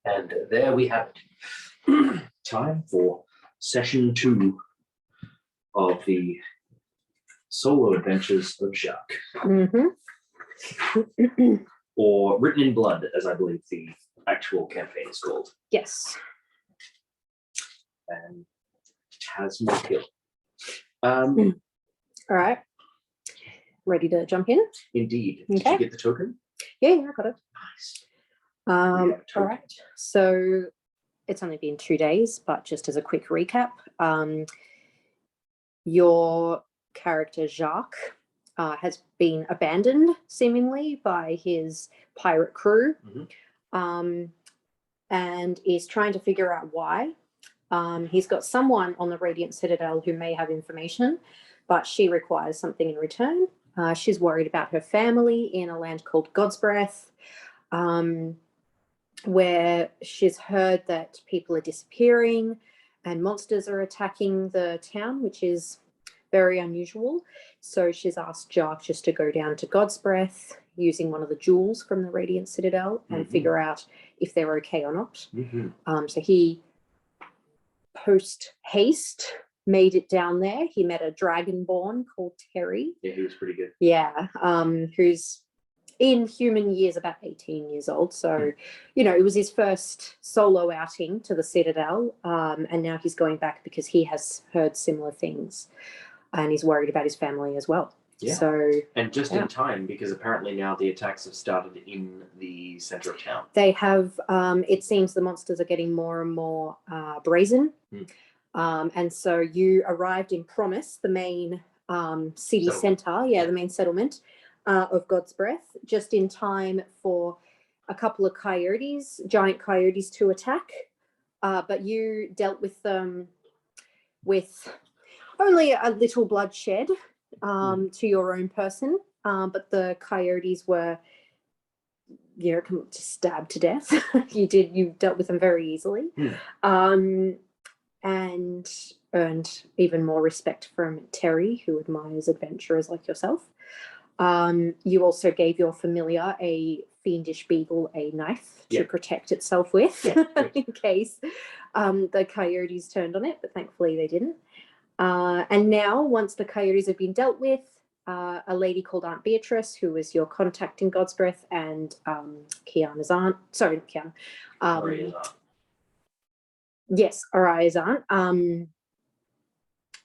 And there we have it. Time for session 2 of the solo adventures of Jacques. Or Written in Blood, as I believe the actual campaign is called. Yes. And has more kill. All right. Ready to jump in? Indeed. Okay. Did you get the token? Yeah, I got it. Nice. All right. So it's only been 2 days, but just as a quick recap, your character Jacques has been abandoned seemingly by his pirate crew, and is trying to figure out why. He's got someone on the Radiant Citadel who may have information, but she requires something in return. She's worried about her family in a land called God's Breath, where she's heard that people are disappearing and monsters are attacking the town, which is very unusual. So she's asked Jacques just to go down to God's Breath using one of the jewels from the Radiant Citadel and figure out if they're okay or not. So he, post haste, made it down there. He met a dragonborn called Terry. Yeah, he was pretty good. Yeah, who's in human years about 18 years old. So, you know, it was his first solo outing to the Citadel, and now he's going back because he has heard similar things and he's worried about his family as well. Yeah. So, and just in time, because apparently now the attacks have started in the center of town. They have, it seems the monsters are getting more and more brazen. And so you arrived in Promise, the main city center, the main settlement of God's Breath, just in time for a couple of coyotes, giant coyotes, to attack. But you dealt with them with only a little bloodshed to your own person. But the coyotes were, you know, stabbed to death. You dealt with them very easily. And earned even more respect from Terry, who admires adventurers like yourself. You also gave your familiar, a fiendish beagle, a knife to protect itself with in case the coyotes turned on it, but thankfully they didn't. And now, once the coyotes have been dealt with, a lady called Aunt Beatrice, who was your contact in God's Breath, and Kiana's aunt, sorry, not Kiana. Maria's aunt. Yes, Araya's aunt.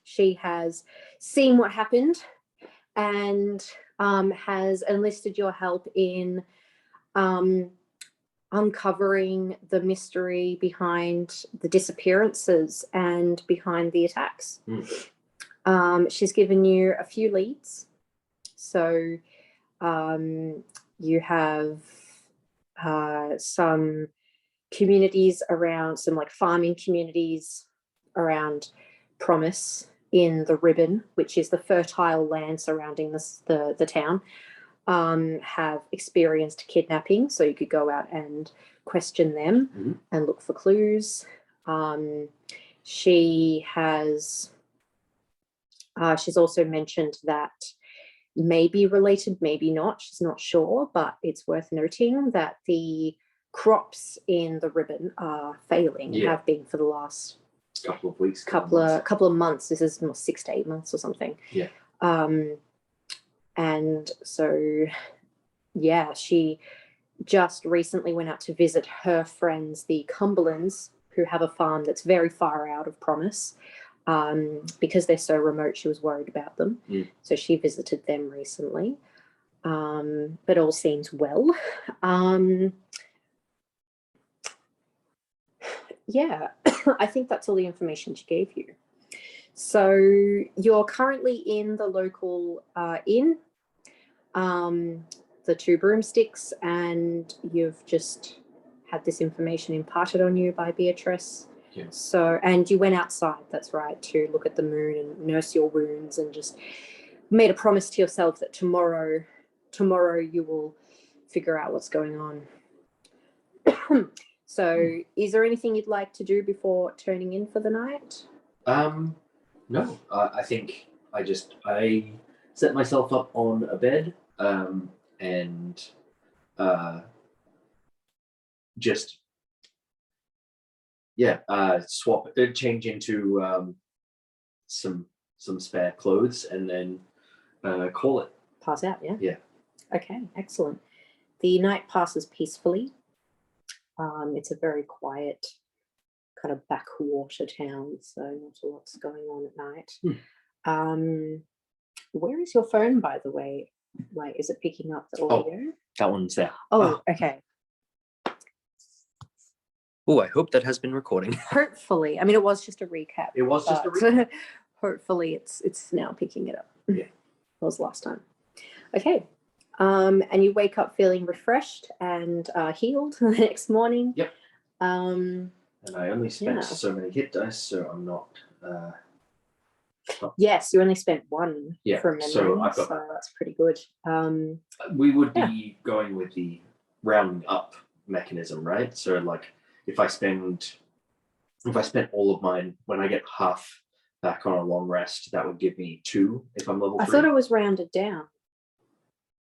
She has seen what happened and has enlisted your help in uncovering the mystery behind the disappearances and behind the attacks. She's given you a few leads. So you have some communities around, some like farming communities around Promise in the Ribbon, which is the fertile land surrounding the town, have experienced kidnapping. So you could go out and question them and look for clues. She has, she's also mentioned that maybe related, maybe not, she's not sure, but it's worth noting that the crops in the Ribbon are failing, have been for the last couple of weeks, couple of months. This is 6 to 8 months or something. And so she just recently went out to visit her friends, the Cumberlands, who have a farm that's very far out of Promise. Because they're so remote, she was worried about them. So she visited them recently. But all seems well. I think that's all the information she gave you. So you're currently in the local inn, the Two Broomsticks, and you've just had this information imparted on you by Beatrice. So, and you went outside, that's right, to look at the moon and nurse your wounds, and just made a promise to yourself that tomorrow you will figure out what's going on. So is there anything you'd like to do before turning in for the night? No, I think I set myself up on a bed and just change into some spare clothes and then call it. Pass out, yeah? Yeah. Okay, excellent. The night passes peacefully. It's a very quiet kind of backwater town, so not a lot's going on at night. Where is your phone, by the way? Like, is it picking up the audio? That one's there. Oh, okay. Oh, I hope that has been recording. Hopefully, I mean, it was just a recap. It was just a but recap. Hopefully, it's now picking it up. Yeah. It was last time. Okay. And you wake up feeling refreshed and healed the next morning. Yep. And I only spent so many hit dice, so I'm not. Yes, you only spent one from memory, so I've got so that's pretty good. We would be going with the rounding up mechanism, right? So like if I spent all of mine, when I get half back on a long rest, that would give me 2 if I'm level 3. I thought it was rounded down.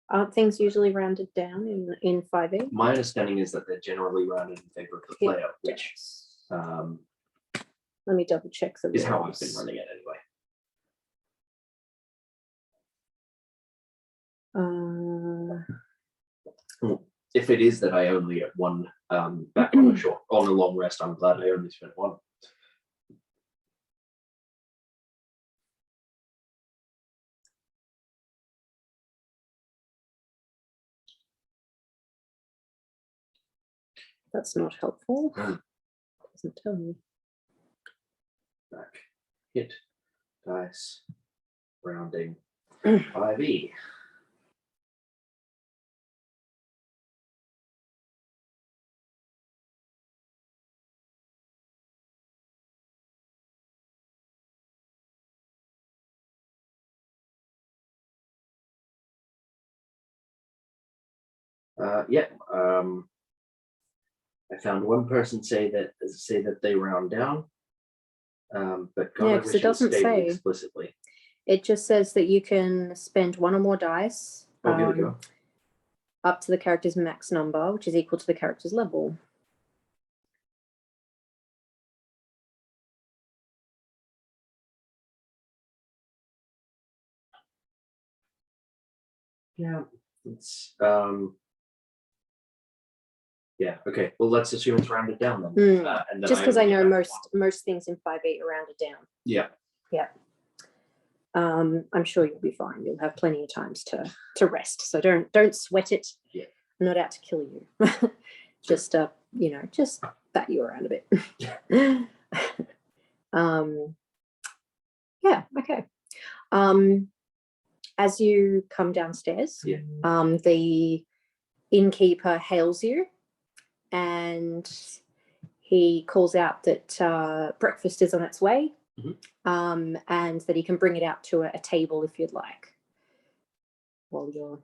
Aren't things usually rounded down in 5e? My understanding is that they're generally rounded in favor of the player, which let me double check the is how I've rules. been running it anyway. If it is that I only get 1 back on a long rest, I'm glad I only spent 1. That's not helpful. Doesn't tell me. Back, hit, dice, rounding, 5e. I found one person say that they round down, but God, Yeah, I 'cause wish it doesn't stated say. explicitly. It just says that you can spend 1 or more dice Oh, here we go. up to the character's max number, which is equal to the character's level. Yeah, it's yeah. Okay, well, let's assume it's rounded down then. And then Just because I only know get back most things in 5e are rounded down. Yeah. Yeah. I'm sure you'll be fine. You'll have plenty of times to rest. So don't sweat it. Yeah. I'm not out to kill you. Just just bat you around a bit. Yeah, okay. As you come downstairs, the innkeeper hails you and he calls out that breakfast is on its way. And that he can bring it out to a table if you'd like, while you're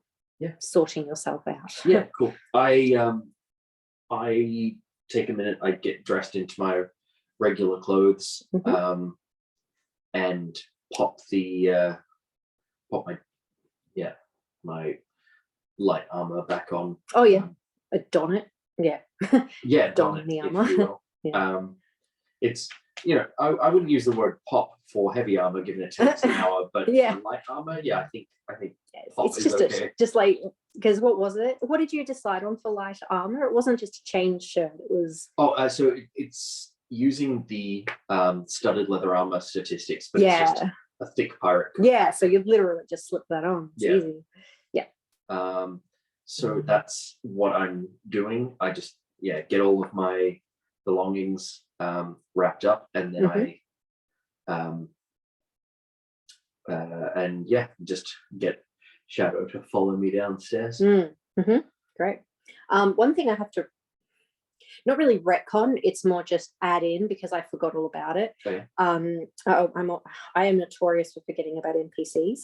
sorting yourself out. Yeah, cool. I take a minute. I get dressed into my regular clothes, and pop my light armor back on. Oh yeah, don it. Yeah. Yeah, don the armor. if you will. Yeah. It's I wouldn't use the word pop for heavy armor, given it takes an hour, but for light armor, I think pop it's is just okay. just like, because what was it? What did you decide on for light armor? It wasn't just a chain shirt. It was so it's using the studded leather armor statistics, but it's just a thick pirate coat. Yeah, so you literally just slip that on. It's easy. Yeah. So that's what I'm doing. I just get all of my belongings wrapped up, and then I just get Shadow to follow me downstairs. Great. One thing I have to not really retcon, it's more just add in because I forgot all about it. I am notorious for forgetting about NPCs,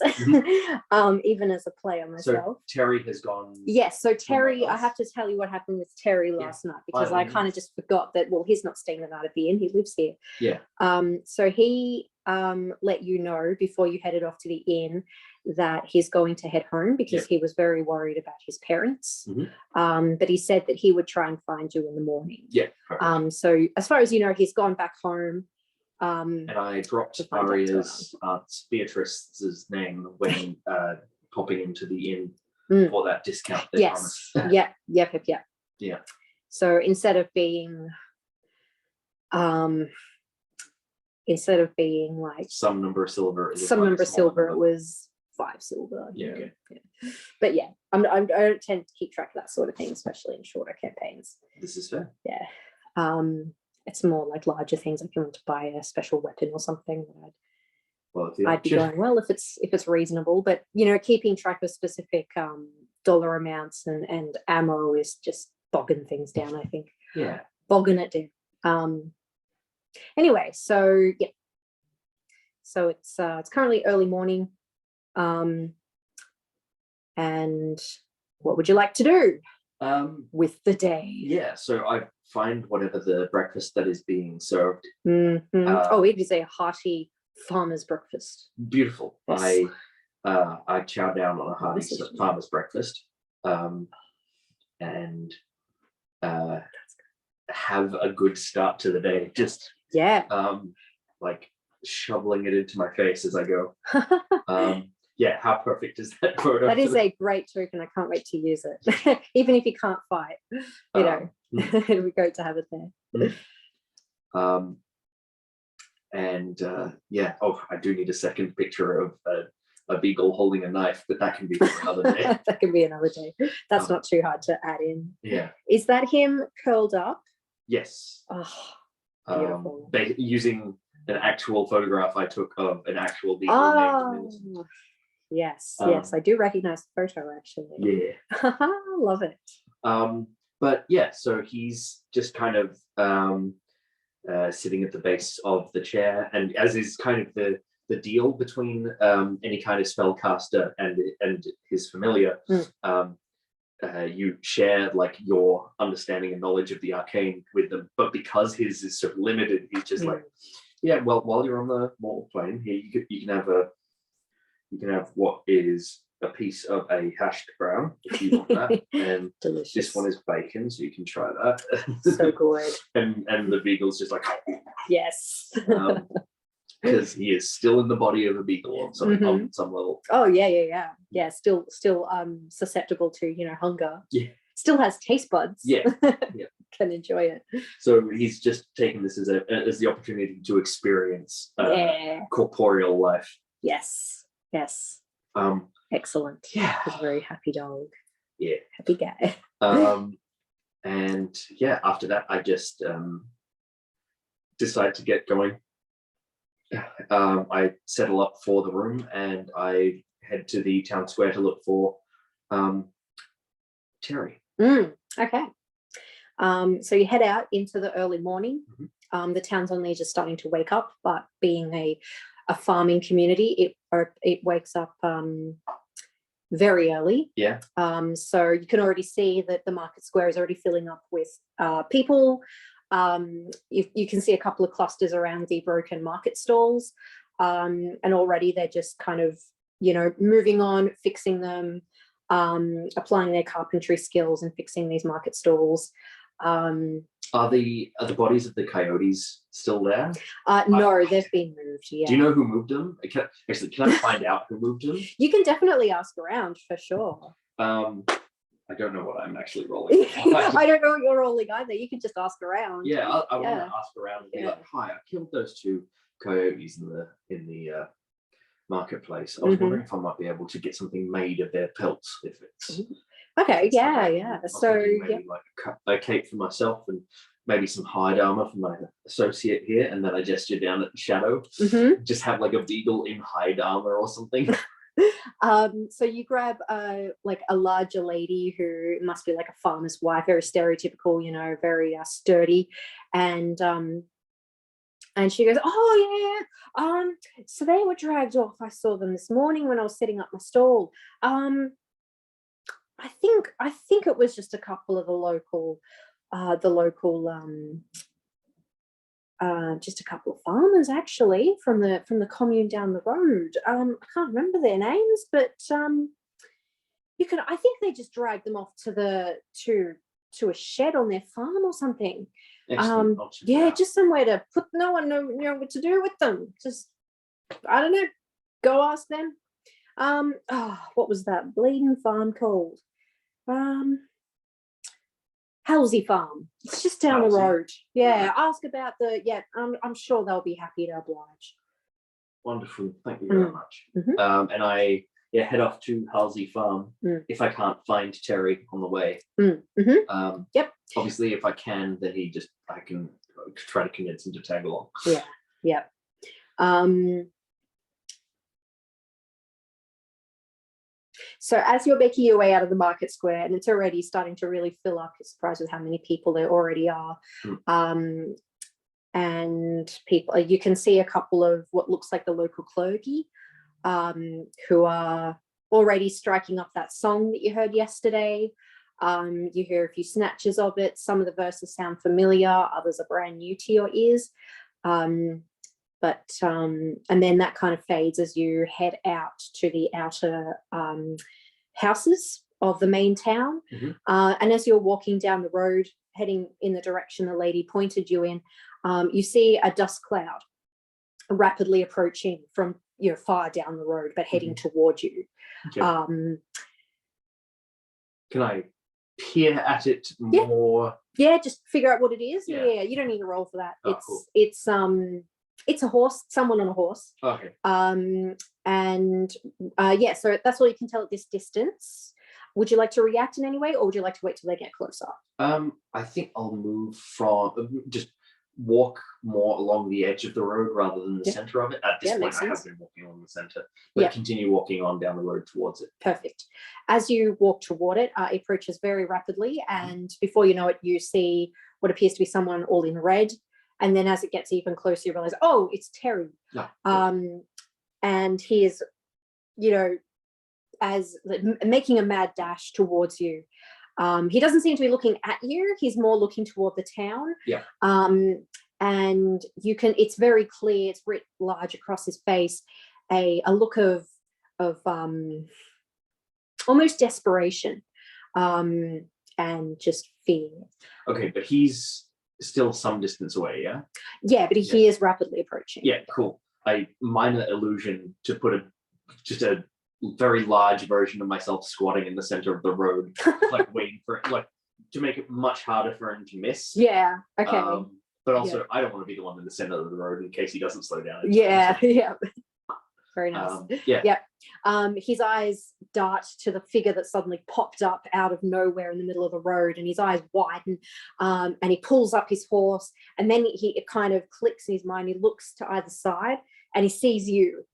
even as a player myself. So Terry has gone. Yes, so Terry, I have to tell you what happened with Terry last night, because I kind of just forgot that, well, he's not staying the night at the inn, he lives here. Yeah. So he let you know before you headed off to the inn that he's going to head home because Yeah. he was very worried about his parents. Mhm. But he said that he would try and find you in the morning. Yeah. Perfect. So as far as you know, he's gone back home. And I dropped to find out Aria's Beatrice's name when popping into the inn for that discount they Yes. promised. Yep. Yeah. So instead of being like Some number of silver. It was some like a number of smaller silver, it number. was 5 silver. Yeah, you know, okay. yeah. But yeah, I don't tend to keep track of that sort of thing, especially in shorter campaigns. This is fair. Yeah. It's more like larger things, like you want to buy a special weapon or something. Well, if the I'd be option- going, well, if it's reasonable, but you know, keeping track of specific dollar amounts and ammo is just bogging things down, I think. Yeah. Bogging it down. Anyway, so yeah. So it's currently early morning. And what would you like to do with the day? Yeah. So I find whatever the breakfast that is being served. It is a hearty farmer's breakfast. Beautiful. Yes. I chow down on a hearty Delicious. farmer's breakfast, and have a good start to the day. Just Yeah. like shoveling it into my face as I go. Yeah, how perfect is that photo? That is a great trick, and I can't wait to use it. Even if you can't fight, you know, it'd be great to have it there. And yeah, I do need a second picture of a beagle holding a knife, but that can be for another day. That can be another day. That's not too hard to add in. Yeah. Is that him curled up? Yes. Oh, beautiful. Using an actual photograph I took of an actual beagle named Millicent. Yes, I do recognize the photo actually. Yeah. Love it. But yeah, so he's just kind of sitting at the base of the chair, and as is kind of the deal between any kind of spellcaster and his familiar, you share like your understanding and knowledge of the arcane with them, but because his is so limited, he's just like, yeah, well, while you're on the mortal plane here, you can have what is a piece of a hashed brown if you want that, and Delicious. this one is bacon, so you can try that. So good. and the beagle's just like, Yes. because he is still in the body of a beagle on some level. Oh yeah. Still susceptible to, you know, hunger. Yeah. Still has taste buds. Yeah. Can enjoy it. So he's just taking this as the opportunity to experience corporeal life. Yes. Excellent. Yeah. He's a very happy dog. Yeah. Happy guy. And yeah, after that, I just decide to get going. I settle up for the room and I head to the town square to look for Terry. Okay. So you head out into the early morning. The town's only just starting to wake up, but being a farming community, it wakes up very early. Yeah. So you can already see that the market square is already filling up with people. You can see a couple of clusters around the broken market stalls, and already they're just kind of, you know, moving on, fixing them, applying their carpentry skills and fixing these market stalls. Are the bodies of the coyotes still there? No, they've been moved. Yeah. Do you know who moved them? Can I find out who moved them? You can definitely ask around for sure. I don't know what I'm actually rolling. I don't know what you're rolling either. You can just ask around. Yeah, I want to ask around and be like, "Hi, I killed those 2 coyotes in the marketplace. I was wondering if I might be able to get something made of their pelts, if it's okay." It's Yeah. I was thinking maybe like a cape for myself and maybe some hide armor for my associate here, and then I gesture down at the shadow. Just have like a beagle in hide armor or something. So you grab like a larger lady who must be like a farmer's wife, very stereotypical, you know, very sturdy, and she goes, "Oh yeah, so they were dragged off. I saw them this morning when I was setting up my stall. I think it was just a couple of the local just a couple of farmers actually from the commune down the road. I can't remember their names, but you can. I think they just dragged them off to a shed on their farm or something. Excellent. I'll check it Yeah, out. just somewhere to put. No one know what to do with them. Just I don't know. Go ask them. What was that bleeding farm called? Halsey Farm. It's just down Halsey. the road. Yeah, ask about the. Yeah, I'm sure they'll be happy to oblige. Wonderful. Thank you very much. Mhm. And I head off to Halsey Farm if I can't find Terry on the way. Yep. Obviously, if I can, then I can try to convince him to tag along. Yeah. So as you're making your way out of the market square, and it's already starting to really fill up, you're surprised with how many people there already are. And people, you can see a couple of what looks like the local clergy who are already striking up that song that you heard yesterday. You hear a few snatches of it. Some of the verses sound familiar, others are brand new to your ears. And then that kind of fades as you head out to the outer houses of the main town. And as you're walking down the road, heading in the direction the lady pointed you in, you see a dust cloud rapidly approaching from far down the road, but heading toward you. Okay. Can I peer at it more? Yeah, just figure out what it is. Yeah. Yeah, you don't need to roll for that. Oh, cool. It's a horse, someone on a horse. Okay. So that's all you can tell at this distance. Would you like to react in any way, or would you like to wait till they get closer? I think I'll move from just walk more along the edge of the road rather than the center of it. At this point, I have been walking along the center, but continue walking on down the road towards it. Perfect. As you walk toward it, it approaches very rapidly, and before you know it, you see what appears to be someone all in red. And then as it gets even closer, you realize, oh, it's Terry. And he is, as making a mad dash towards you. He doesn't seem to be looking at you. He's more looking toward the town. And it's very clear, it's writ large across his face, a look of almost desperation and just fear. Okay, but he's still some distance away, yeah? Yeah, but he is rapidly approaching. Yeah, cool. I minor illusion to put just a very large version of myself squatting in the center of the road, like waiting for it, like to make it much harder for him to miss. Yeah, okay. But also, I don't want to be the one in the center of the road in case he doesn't slow down. Yeah. Very nice. His eyes dart to the figure that suddenly popped up out of nowhere in the middle of the road, and his eyes widen, and he pulls up his horse, and then it kind of clicks in his mind. He looks to either side, and he sees you,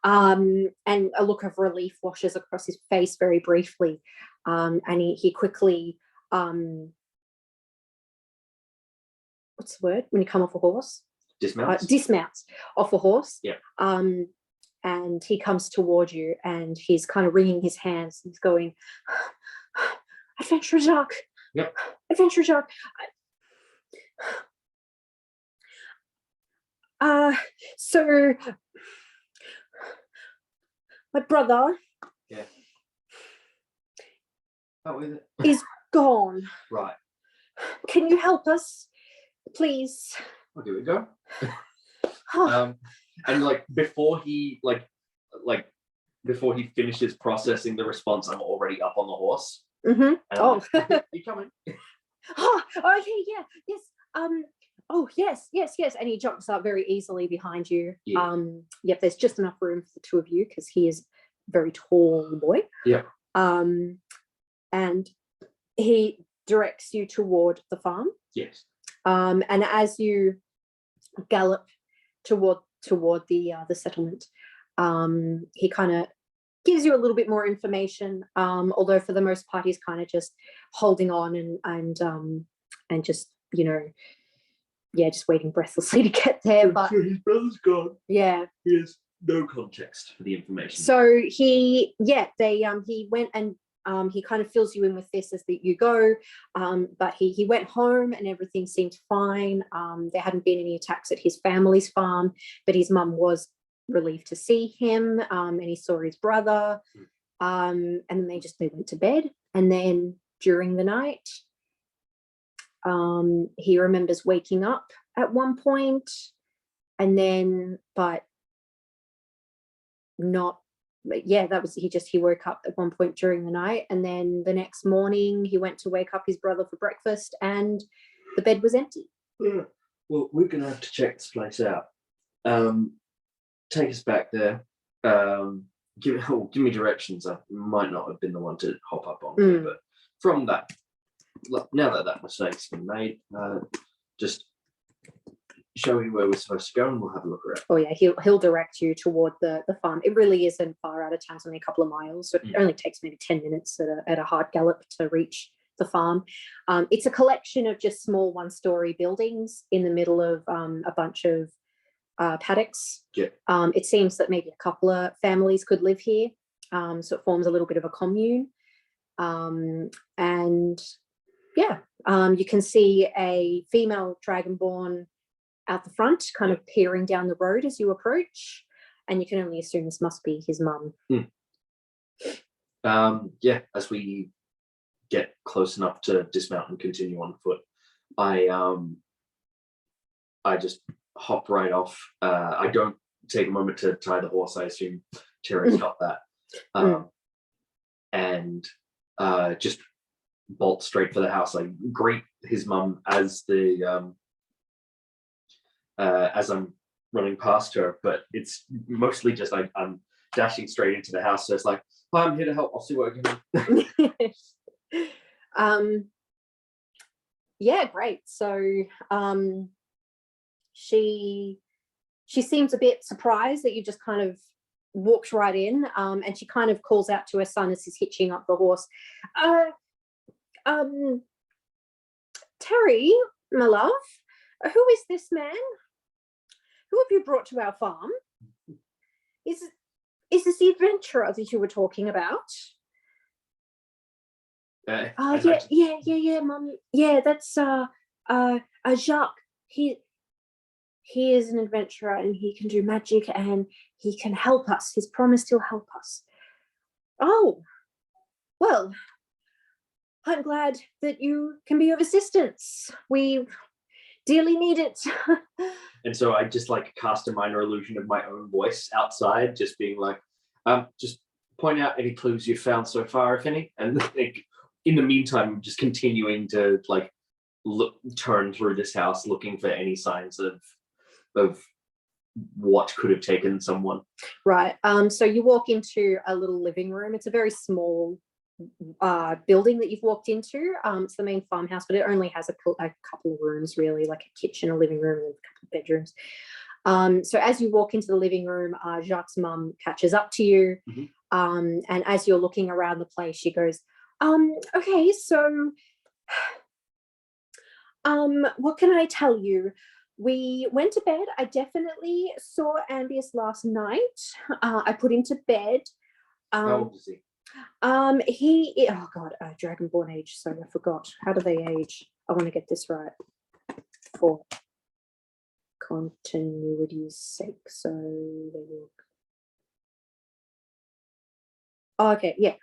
and a look of relief washes across his face very briefly, and he quickly, what's the word when you come off a horse? Dismounts off a horse. And he comes toward you, and he's kind of wringing his hands. He's going, Adventurer Jacques. Adventurer Jacques. So my brother is gone. Right. Can you help us, please? Okay, we go. And before he finishes processing the response, I'm already up on the horse. And you coming? Okay, yes. Oh, yes. And he jumps up very easily behind you. There's just enough room for the two of you because he is a very tall boy. And he directs you toward the farm. Yes. And as you gallop toward the settlement, he kind of gives you a little bit more information, although for the most part he's kind of just holding on and just just waiting breathlessly to get there. But his brother's gone. Yeah, he has no context for the information. So he went and He kind of fills you in with this as you go, but he went home and everything seemed fine. There hadn't been any attacks at his family's farm, but his mum was relieved to see him, and he saw his brother, and then they went to bed. And then during the night, he remembers waking up at one point, and then he woke up at one point during the night, and then the next morning he went to wake up his brother for breakfast and the bed was empty. Yeah. Well, we're gonna have to check this place out. Take us back there. Give me directions. I might not have been the one to hop up on there, but from that, now that mistake's been made, just show me where we're supposed to go and we'll have a look around. Oh yeah, he'll direct you toward the farm. It really isn't far out of town. It's only a couple of miles, so it only takes maybe 10 minutes at a hard gallop to reach the farm. It's a collection of just small one-story buildings in the middle of a bunch of paddocks. Yeah. It seems that maybe a couple of families could live here, so it forms a little bit of a commune. And yeah, you can see a female dragonborn out the front, kind of peering down the road as you approach, and you can only assume this must be his mum. Yeah, as we get close enough to dismount and continue on foot, I just hop right off. I don't take a moment to tie the horse. I assume Terry's got that. And just bolt straight for the house. I greet his mum as I'm running past her, but it's mostly just I'm dashing straight into the house. So it's like, oh, I'm here to help. I'll see what I can do. Yeah, great. So she seems a bit surprised that you just kind of walked right in, and she kind of calls out to her son as he's hitching up the horse. Terry, my love, who is this man? Who have you brought to our farm? Is this the adventurer that you were talking about? Yeah, Mum. Yeah, that's Jacques. He is an adventurer and he can do magic and he can help us. He's promised he'll help us. Oh, well, I'm glad that you can be of assistance. We dearly need it. And so I just cast a minor illusion of my own voice outside, just being like, just point out any clues you've found so far, if any. And in the meantime, I'm just continuing to turn through this house, looking for any signs of what could have taken someone. Right. So you walk into a little living room. It's a very small building that you've walked into. It's the main farmhouse, but it only has a couple of rooms, really, like a kitchen, a living room, and a couple of bedrooms. So as you walk into the living room, Jacques' mum catches up to you, and as you're looking around the place, she goes, okay, so what can I tell you? We went to bed. I definitely saw Ambius last night. I put him to bed. How old is he? Oh god, dragonborn age. Sorry, I forgot. How do they age? I want to get this right for continuity's sake. So they look. Oh, okay, yeah.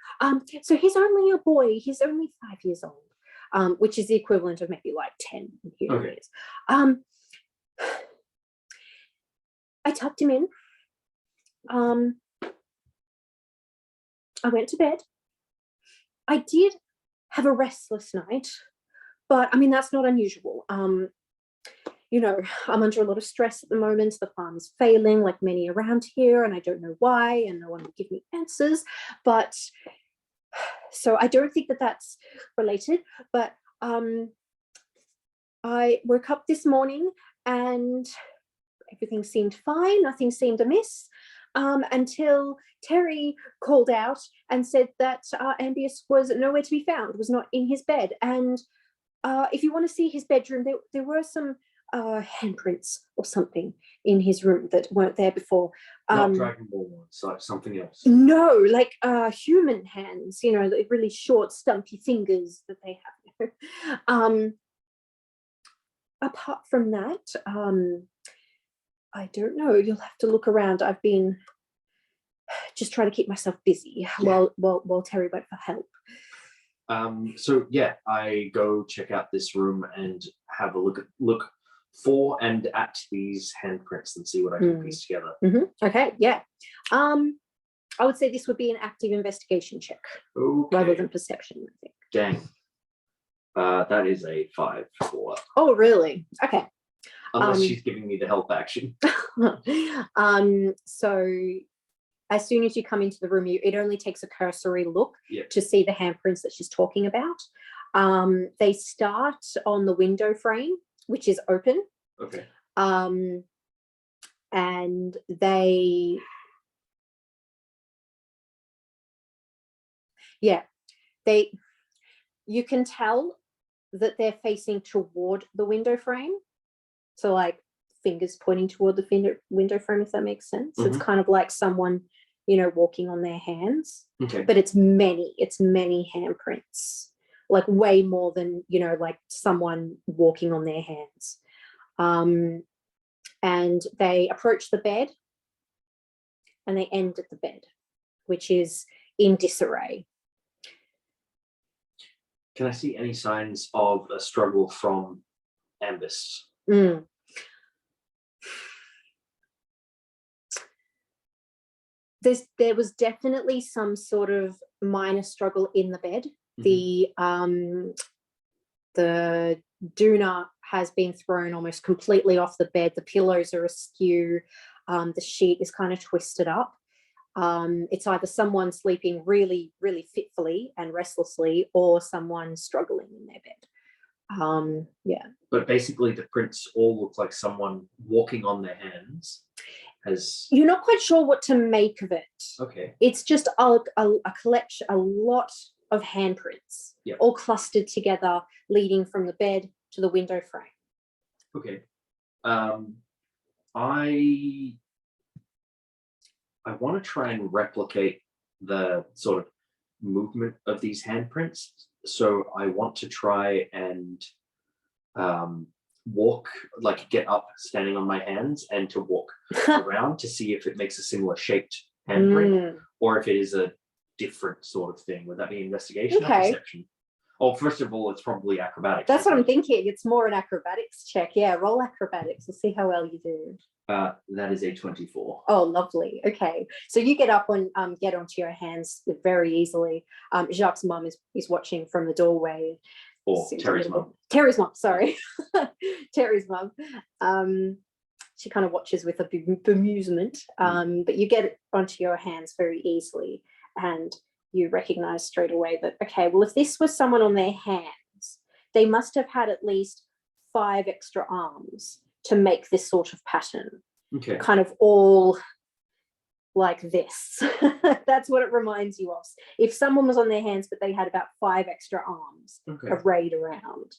So he's only a boy. He's only 5 years old, which is the equivalent of maybe 10 in human years. I tucked him in. I went to bed. I did have a restless night, but I mean, that's not unusual. You know, I'm under a lot of stress at the moment. The farm is failing, like many around here, and I don't know why, and no one will give me answers. But so I don't think that that's related. But I woke up this morning and everything seemed fine. Nothing seemed amiss. Until Terry called out and said that Ambius was nowhere to be found, was not in his bed. And if you want to see his bedroom, there were some handprints or something in his room that weren't there before. Not Dragon Ball ones, like something else. No, like human hands, you know, like really short, stumpy fingers that they have. Apart from that, I don't know. You'll have to look around. I've been just trying to keep myself busy while Terry went for help. So yeah, I go check out this room and have a look for and at these handprints and see what I can piece together. Okay, yeah. I would say this would be an active investigation check rather than perception, I think. Dang. That is a 5 for. Oh, really? Okay. Unless she's giving me the help action. So as soon as you come into the room, it only takes a cursory look to see the handprints that she's talking about. They start on the window frame, which is open. Okay. And you can tell that they're facing toward the window frame. So like fingers pointing toward the window frame, if that makes sense. It's kind of like someone, you know, walking on their hands. Okay. But it's many handprints, like way more than, you know, like someone walking on their hands. And they approach the bed and they end at the bed, which is in disarray. Can I see any signs of a struggle from Ambus? There was definitely some sort of minor struggle in the bed. The doona has been thrown almost completely off the bed. The pillows are askew. The sheet is kind of twisted up. It's either someone sleeping really, really fitfully and restlessly, or someone struggling in their bed. But basically the prints all look like someone walking on their hands. You're not quite sure what to make of it. Okay. It's just a collection, a lot of handprints, all clustered together, leading from the bed to the window frame. Okay. I want to try and replicate the sort of movement of these handprints. So I want to try and walk, like get up standing on my hands and to walk around to see if it makes a similar shaped handprint or if it is a different sort of thing. Would that be investigation or perception? Oh, first of all, it's probably acrobatics. That's what I'm thinking. It's more an acrobatics check. Yeah, roll acrobatics. We'll see how well you do. That is a 24. Oh, lovely. Okay, so you get up and get onto your hands very easily. Jacques' mum is watching from the doorway. Or Terry's mum. Terry's mum, sorry. Terry's mum. She kind of watches with a bemusement, but you get onto your hands very easily, and you recognize straight away that, okay, well, if this was someone on their hands, they must have had at least 5 extra arms to make this sort of pattern. Okay. Kind of all like this. That's what it reminds you of. If someone was on their hands, but they had about 5 extra arms arrayed around.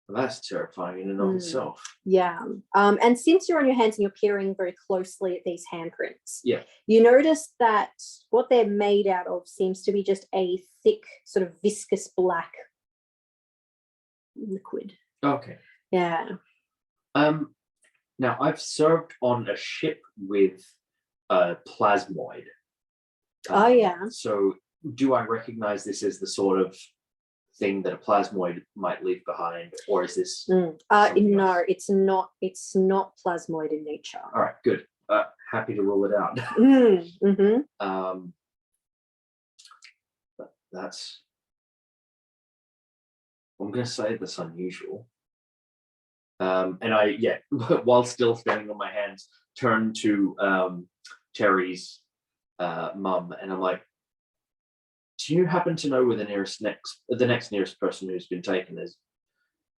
Well, that's terrifying in and of itself. Yeah. And since you're on your hands and you're peering very closely at these handprints, you notice that what they're made out of seems to be just a thick, sort of viscous black liquid. Okay. Yeah. Now, I've served on a ship with a plasmoid. Oh, yeah. So do I recognize this as the sort of thing that a plasmoid might leave behind, or is this no, else? it's not plasmoid in nature. All right, good. Happy to rule it out. But that's, I'm gonna say that's unusual. And I while still standing on my hands, turn to Terry's mum, and I'm like, do you happen to know where the next nearest person who's been taken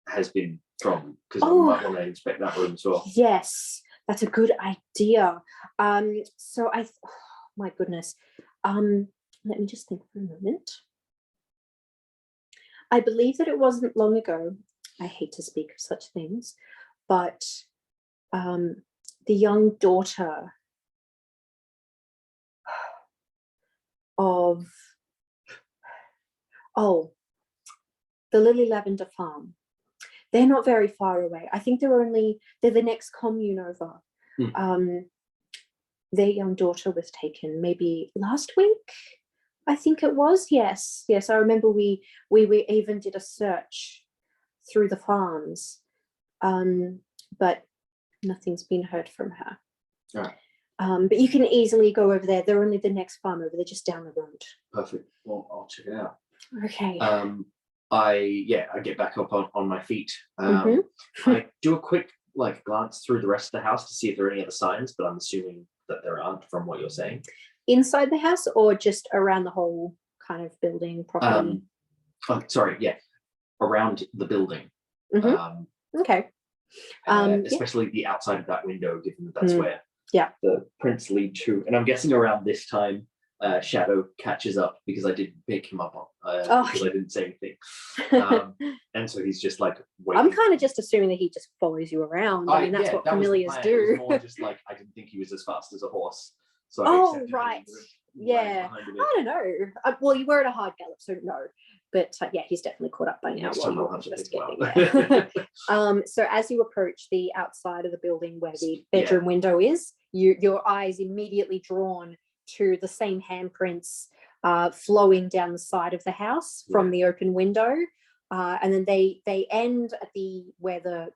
has been from? Because I might want to inspect that room as well. Yes, that's a good idea. So oh my goodness. Let me just think for a moment. I believe that it wasn't long ago I hate to speak of such things, but the young daughter of the Lily Lavender Farm. They're not very far away. I think they're the next commune over. Their young daughter was taken maybe last week, I think it was. Yes. I remember we even did a search through the farms, but nothing's been heard from her. Right. But you can easily go over there. They're only the next farm over. They're just down the road. Perfect. Well, I'll check it out. Okay. I get back up on my feet. I do a quick glance through the rest of the house to see if there are any other signs, but I'm assuming that there aren't from what you're saying. Inside the house or just around the whole kind of building property? Around the building. Okay. Especially the outside of that window, given that that's where the prints lead to. And I'm guessing around this time, Shadow catches up because I didn't pick him up because I didn't say anything. And so he's just waiting. I'm kind of just assuming that he just follows you around. I mean, that's what familiars do. It was more just I didn't think he was as fast as a horse. So right. Yeah. I don't know. Well, you were at a hard gallop, so no. But he's definitely caught up by now while you're investigating. Well. So as you approach the outside of the building where the bedroom window is, your eyes immediately drawn to the same handprints flowing down the side of the house from the open window, and then they end at where the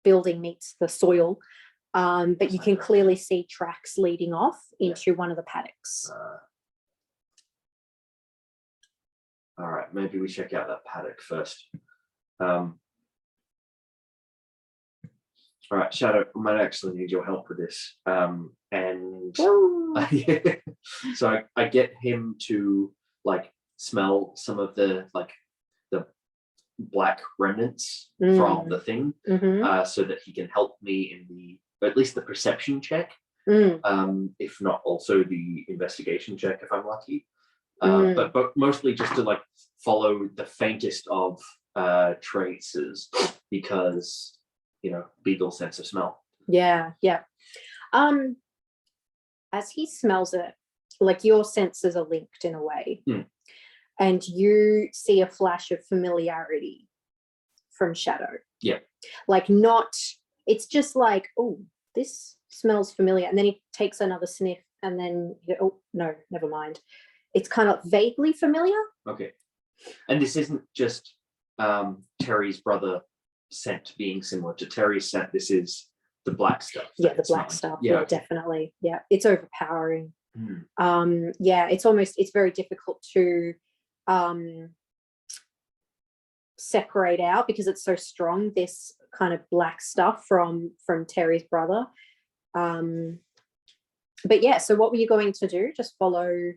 building meets the soil, but you can clearly see tracks leading off into one of the paddocks. All right, maybe we check out that paddock first. All right, Shadow, I might actually need your help with this. And so I get him to smell some of the the black remnants from the thing, so that he can help me in at least the perception check, if not also the investigation check if I'm lucky. But mostly just to follow the faintest of traces, because Beagle's sense of smell. Yeah. As he smells it, your senses are linked in a way, and you see a flash of familiarity from Shadow. Yeah. It's just oh, this smells familiar, and then he takes another sniff, and then oh no, never mind. It's kind of vaguely familiar. Okay. And this isn't just Terry's brother scent being similar to Terry's scent. This is the black stuff. Yeah, the black stuff. Yeah, definitely. Yeah, it's overpowering. It's very difficult to separate out because it's so strong, this kind of black stuff from Terry's brother. But so what were you going to do? Just follow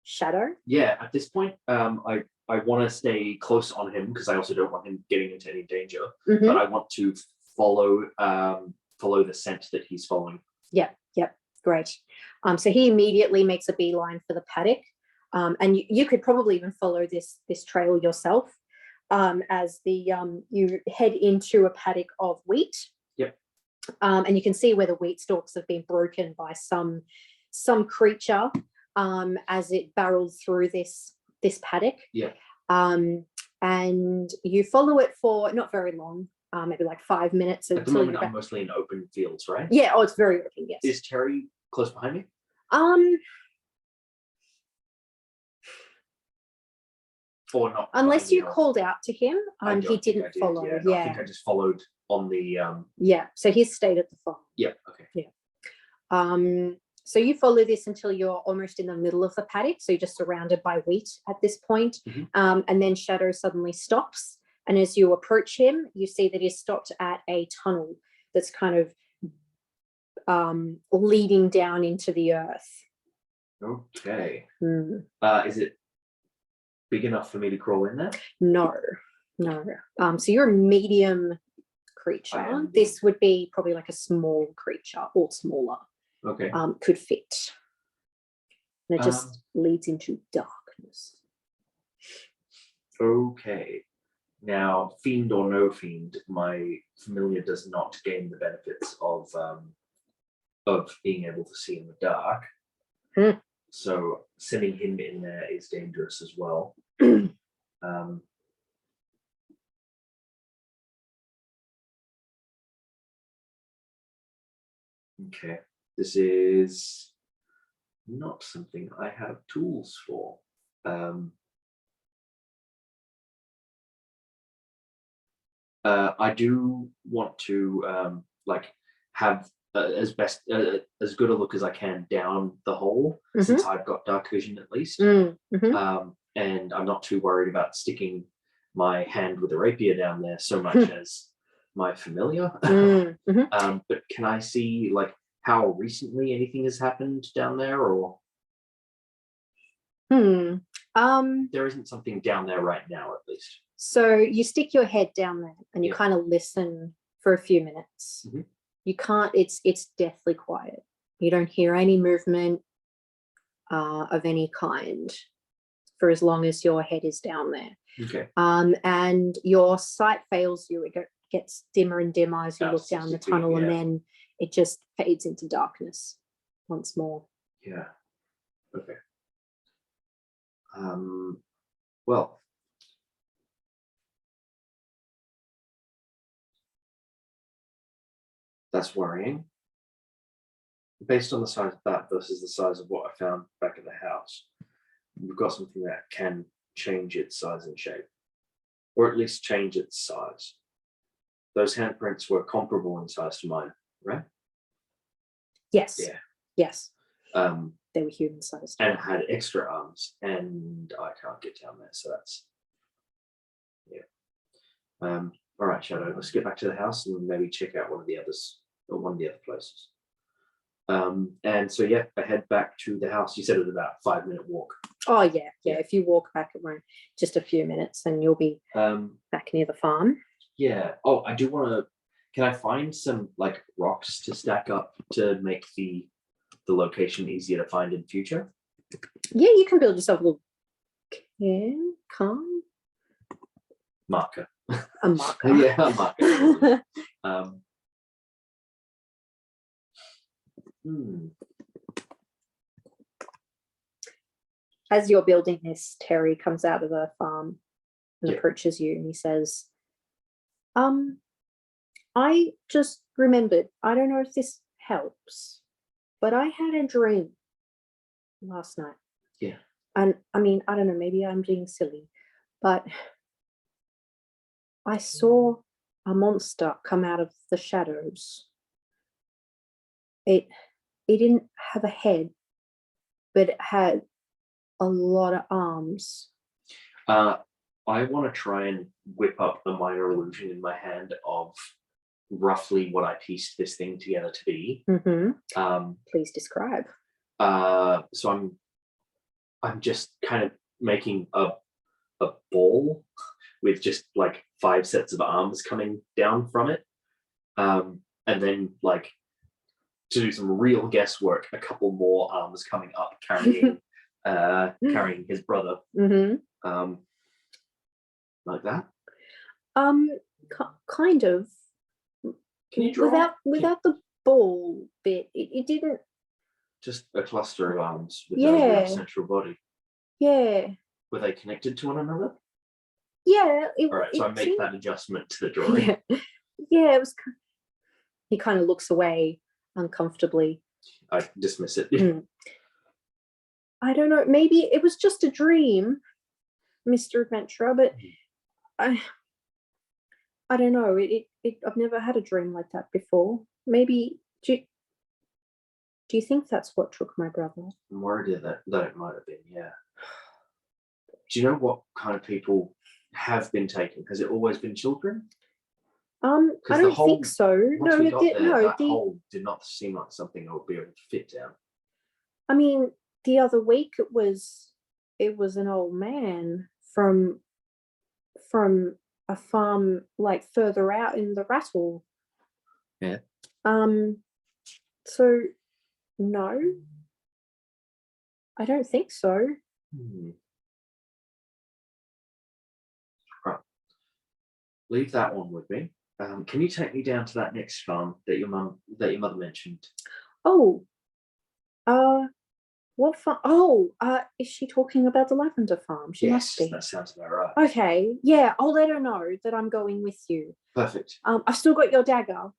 Shadow? Yeah, at this point, I want to stay close on him because I also don't want him getting into any danger. But I want to follow the scent that he's following. Yep, great. So he immediately makes a beeline for the paddock, and you could probably even follow this trail yourself, as you head into a paddock of wheat. Yep. And you can see where the wheat stalks have been broken by some creature, as it barrels through this paddock. Yeah. And you follow it for not very long, maybe 5 minutes. At the moment, I'm mostly in open fields, right? Yeah. Oh, it's very open. Yes. Is Terry close behind me? Or not? Unless you called out to him, he didn't follow. I think I just followed on the. Yeah. So he stayed at the farm. Yeah. Okay. Yeah. So you follow this until you're almost in the middle of the paddock. So you're just surrounded by wheat at this point. And then Shadow suddenly stops. And as you approach him, you see that he's stopped at a tunnel that's kind of leading down into the earth. Okay. Is it big enough for me to crawl in there? No. So you're a medium creature. This would be probably a small creature or smaller. Okay. Could fit. And it just leads into darkness. Okay. Now, fiend or no fiend, my familiar does not gain the benefits of being able to see in the dark. Hmm. So sending him in there is dangerous as well. Okay, this is not something I have tools for. I do want to like have as good a look as I can down the hole, since I've got dark vision at least. And I'm not too worried about sticking my hand with a rapier down there so much as my familiar. But can I see like how recently anything has happened down there, or there isn't something down there right now at least? So you stick your head down there and you Yeah. kind of listen for a few minutes. You can't, it's deathly quiet. You don't hear any movement of any kind for as long as your head is down there. Okay. And your sight fails you. It gets dimmer and dimmer as you About look down the 60 feet, tunnel, and yeah. then it just fades into darkness once more. Yeah. Okay. Well, that's worrying. Based on the size of that versus the size of what I found back at the house, we've got something that can change its size and shape, or at least change its size. Those handprints were comparable in size to mine, right? Yes. Yeah. Yes. They were human sized. And had extra arms, and I can't get down there, so that's all right, Shadow. Let's get back to the house and maybe check out one of the others, or one of the other places. And so yeah, I head back to the house. You said it was about a 5-minute walk. Oh yeah. If you walk back, it won't, just a few minutes, and you'll be back near the farm. Yeah. Oh, I do want to. Can I find some like rocks to stack up to make the location easier to find in future? Yeah, you can build yourself a little Marker. A marker. Yeah, a marker. As you're building this, Terry comes out of the farm and approaches you, and he says, I just remembered, I don't know if this helps, but I had a dream last night. Yeah. And I mean, I don't know, maybe I'm being silly, but I saw a monster come out of the shadows. It didn't have a head, but it had a lot of arms. I want to try and whip up a minor illusion in my hand of roughly what I pieced this thing together to be. Please describe. So I'm just kind of making a ball with just like 5 sets of arms coming down from it, and then like, to do some real guesswork, a couple more arms coming up carrying carrying his brother. Like that. Kind of. Can you draw without the ball bit? It didn't. Just a cluster of arms with no real central body. Yeah. Were they connected to one another? Yeah. All right, so I make that adjustment to the drawing. Yeah, it was. He kind of looks away uncomfortably. I dismiss it. I don't know. Maybe it was just a dream, Mr. Adventurer, but I don't know. I've never had a dream like that before. Maybe do you think that's what took my brother? I'm worried that it might have been. Yeah. Do you know what kind of people have been taken? Has it always been children? I don't think so. Once No, we got there, that the hole did not seem like something I would be able to fit down. I mean, the other week it was an old man from a farm like further out in the Rattle. Yeah. So no, I don't think so. Right. leave that one with me. Can you take me down to that next farm that your mother mentioned? Oh, what farm? Oh, is she talking about the lavender farm? She must be. That sounds about right. Okay, yeah, I'll let her know that I'm going with you. Perfect. I've still got your dagger,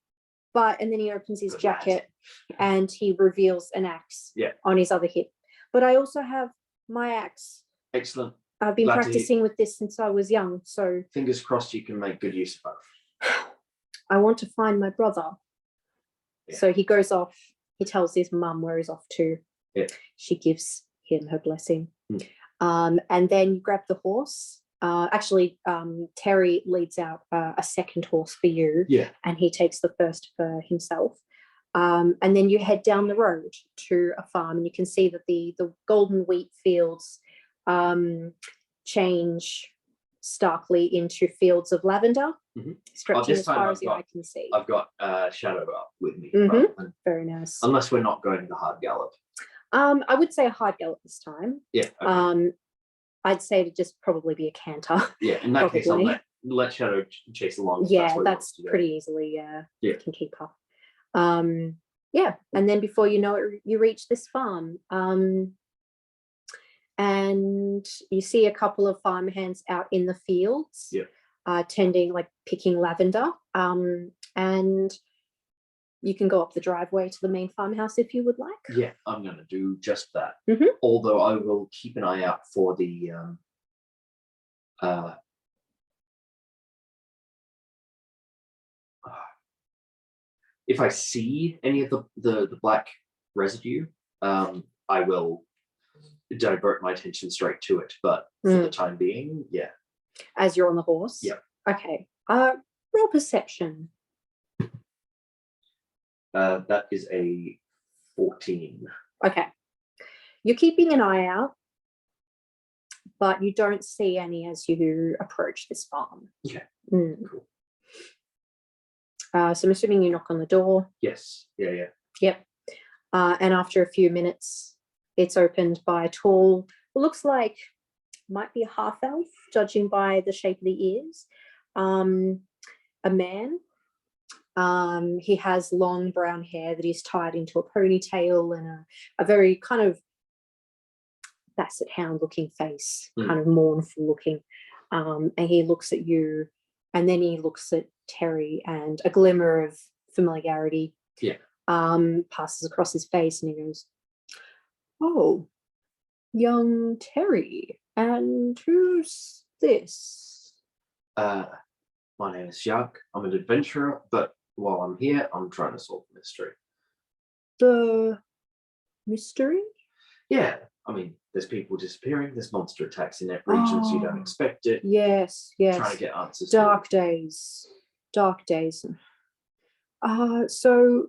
and then he opens his jacket and he reveals an axe on his other hip. But I also have my axe. Excellent. I've been practicing with this since I was young, so fingers crossed you can make good use of both. I want to find my brother. Yeah. So he goes off. He tells his mum where he's off to. Yeah. She gives him her blessing. And then you grab the horse. Terry leads out a second horse for you. Yeah. And he takes the first for himself. And then you head down the road to a farm, and you can see that the golden wheat fields change starkly into fields of lavender, stretching as far as the eye can see. I've got Shadow up with me. Very nice. Unless we're not going the hard gallop. I would say a hard gallop this time. Yeah. Okay. I'd say to just probably be a canter. Yeah, in that case, I'll let Shadow chase along. Yeah, that's pretty easily. Yeah, you can keep up. Yeah, and then before you know it, you reach this farm. And you see a couple of farmhands out in the fields, picking lavender. And you can go up the driveway to the main farmhouse if you would like. Yeah, I'm going to do just that. Although I will keep an eye out for the if I see any of the black residue, I will divert my attention straight to it. But for the time being, yeah. As you're on the horse? Yeah. Okay. Roll perception. That is a 14. Okay. You're keeping an eye out, but you don't see any as you approach this farm. Okay. Cool. So I'm assuming you knock on the door. Yes. Yeah. Yep. And after a few minutes, it's opened by a tall, what looks like might be a half elf, judging by the shape of the ears. A man. He has long brown hair that is tied into a ponytail and a very kind of basset hound looking face, kind of mournful looking. And he looks at you, and then he looks at Terry, and a glimmer of familiarity passes across his face, and he goes, "Oh, young Terry, and who's this?" My name is Jacques. I'm an adventurer, but while I'm here, I'm trying to solve the mystery. The mystery? Yeah. I mean, there's people disappearing, there's monster attacks in regions you don't expect it. Yes. Trying to get answers. Dark days. So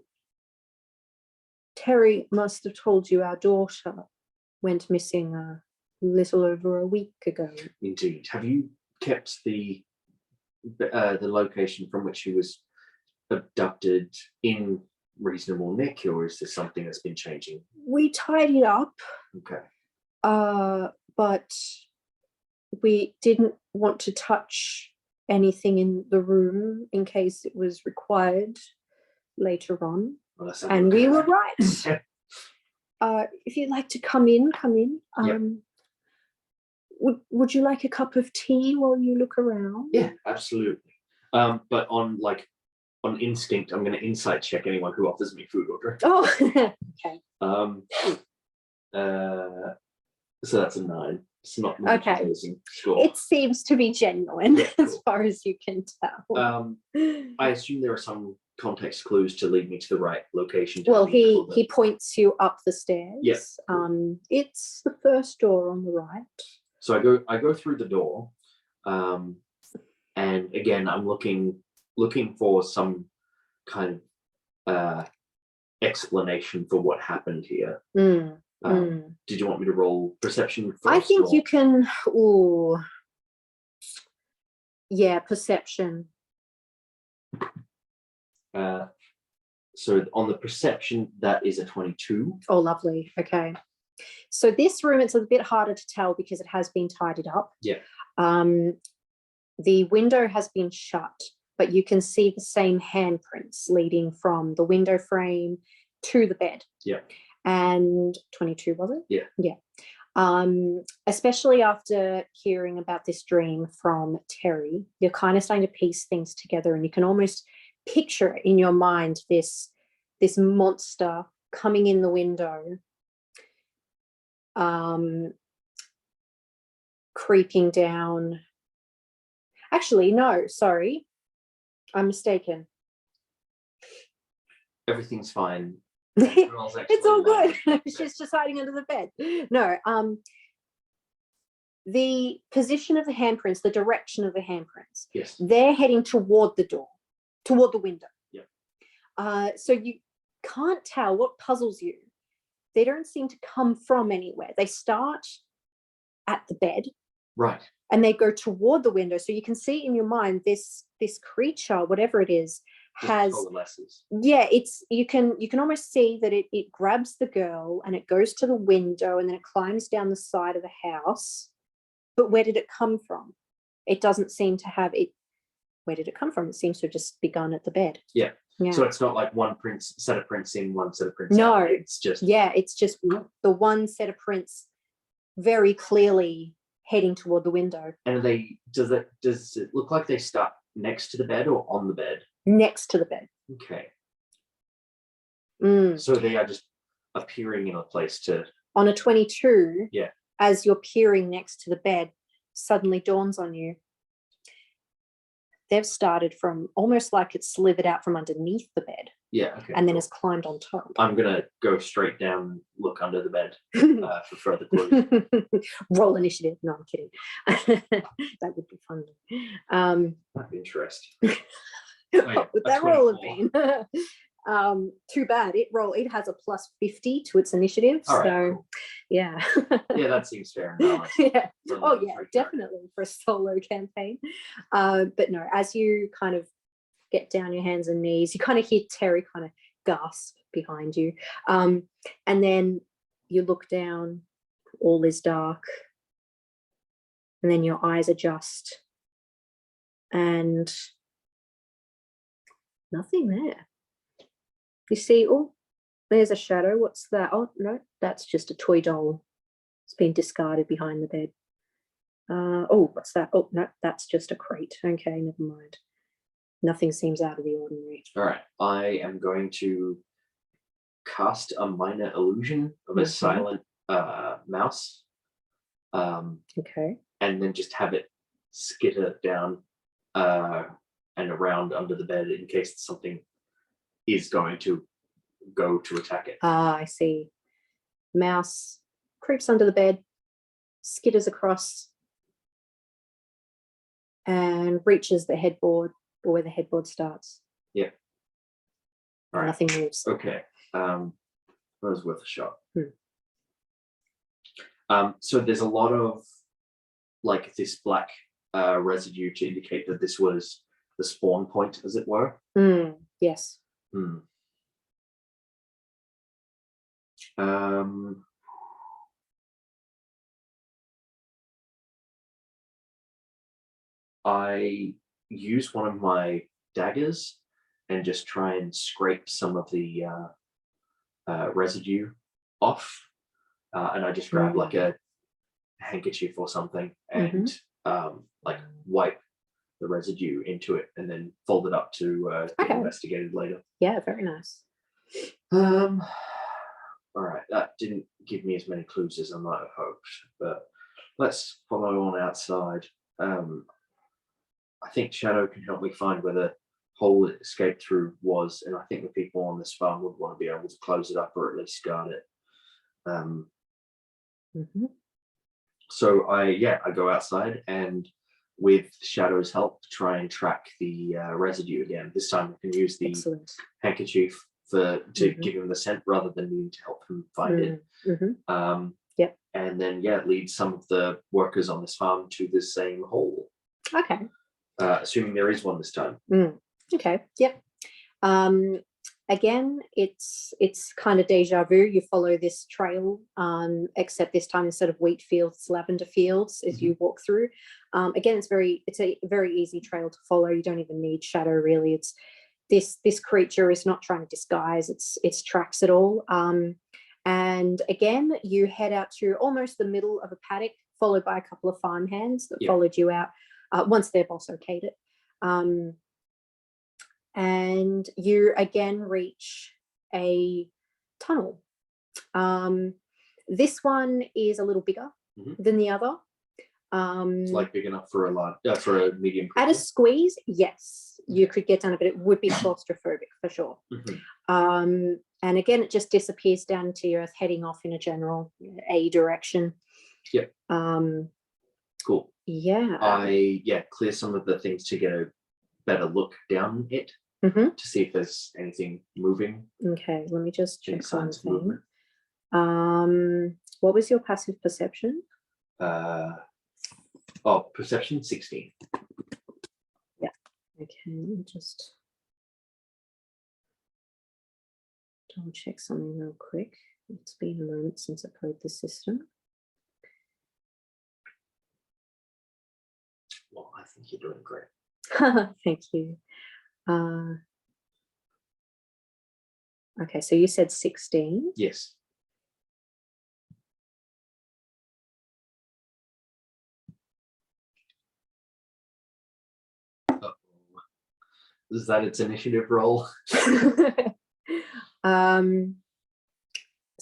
Terry must have told you our daughter went missing a little over a week ago. Indeed. Have you kept the location from which she was abducted in reasonable nick, or is this something that's been changing? We tidied up. Okay. But we didn't want to touch anything in the room in case it was required later on. Well, and we were right. If you'd like to come in. Would you like a cup of tea while you look around? Yeah, absolutely. But on instinct, I'm going to insight check anyone who offers me food or drink. Oh, okay. So that's a 9. It's not okay. Score. It seems to be genuine, as far as you can tell. I assume there are some context clues to lead me to the right location. Well, he points you up the stairs. Yes. It's the first door on the right. So I go through the door, and again I'm looking for some kind of explanation for what happened here. Did you want me to roll perception first? I think you can. Perception. So on the perception, that is a 22. Oh, lovely. Okay. So this room, it's a bit harder to tell because it has been tidied up. Yeah. The window has been shut, but you can see the same handprints leading from the window frame to the bed. Yeah. And 22, was it? Yeah. Yeah. Especially after hearing about this dream from Terry, you're kind of starting to piece things together, and you can almost picture in your mind this monster coming in the window, creeping down. Actually, no, sorry, I'm mistaken. Everything's fine. It's all good. She's just hiding under the bed. No, the position of the handprints, the direction of the handprints. Yes. They're heading toward the door, toward the window. Yeah. So you can't tell what puzzles you. They don't seem to come from anywhere. They start at the bed. Right. And they go toward the window. So you can see in your mind this creature, whatever it is, has you can almost see that it grabs the girl and it goes to the window and then it climbs down the side of the house. But where did it come from? It doesn't seem to have it. Where did it come from? It seems to have just begun at the bed. Yeah. Yeah. So it's not like one set of prints in, one set of prints No. out. It's just the one set of prints very clearly heading toward the window. And does it look like they start next to the bed or on the bed? Next to the bed. Okay. Mm. So they are just appearing in a place to. On a 22. Yeah. As you're peering next to the bed, suddenly dawns on you. They've started from almost like it's slithered out from underneath the bed. Yeah. Okay. And then has climbed on top. I'm gonna go straight down, look under the bed for further clues. Roll initiative. No, I'm kidding. That would be fun. That'd be interesting. What would that roll have been? Too bad. It has a plus 50 to its initiative. All right, so cool. Yeah. Yeah, that seems fair and balanced. Yeah. Oh yeah, definitely for a solo campaign. But no, as you kind of get down your hands and knees, you kind of hear Terry kind of gasp behind you. And then you look down, all is dark. And then your eyes adjust. And nothing there. You see, oh, there's a shadow. What's that? Oh, no, that's just a toy doll. It's been discarded behind the bed. Oh, what's that? Oh, no, that's just a crate. Okay, never mind. Nothing seems out of the ordinary. All right. I am going to cast a minor illusion of a silent mouse. Okay. And then just have it skitter down and around under the bed in case something is going to go to attack it. Ah, I see. Mouse creeps under the bed, skitters across, and reaches the headboard, or where the headboard starts. Yeah. All right. Nothing moves. Okay. That was worth a shot. Hmm. So there's a lot of like this black residue to indicate that this was the spawn point, as it were. Yes. I use one of my daggers and just try and scrape some of the residue off, and I just grab like a handkerchief or something and like wipe the residue into it and then fold it up to get investigated later. Yeah, very nice. All right, that didn't give me as many clues as I might have hoped, but let's follow on outside. I think Shadow can help me find where the hole it escaped through was, and I think the people on this farm would want to be able to close it up or at least guard it. So I go outside and with Shadow's help try and track the residue again. This time I can use the handkerchief to give him the scent rather than needing to help him find it. And then lead some of the workers on this farm to the same hole. Okay. Assuming there is one this time. Okay. Yep. again, it's kind of deja vu. You follow this trail, except this time instead of wheat fields, it's lavender fields as you walk through. Again, it's a very easy trail to follow. You don't even need shadow really. It's this creature is not trying to disguise its tracks at all. And again, you head out to almost the middle of a paddock, followed by a couple of farmhands that followed you out once their boss okayed it. And you again reach a tunnel. This one is a little bigger than the other. It's like big enough for a medium creature. At a squeeze, yes, you could get down it, but it would be claustrophobic for sure. And again, it just disappears down into the earth, heading off in a general A direction. Yep. Cool. Yeah. I clear some of the things to get a better look down it to see if there's anything moving. Okay, let me just check Signs of something. movement. What was your passive perception? Perception 16. Yeah. Okay, let me just double check something real quick. It's been a moment since I played the system. Well, I think you're doing great. Thank you. Okay, so you said 16. Yes. Is that its initiative roll?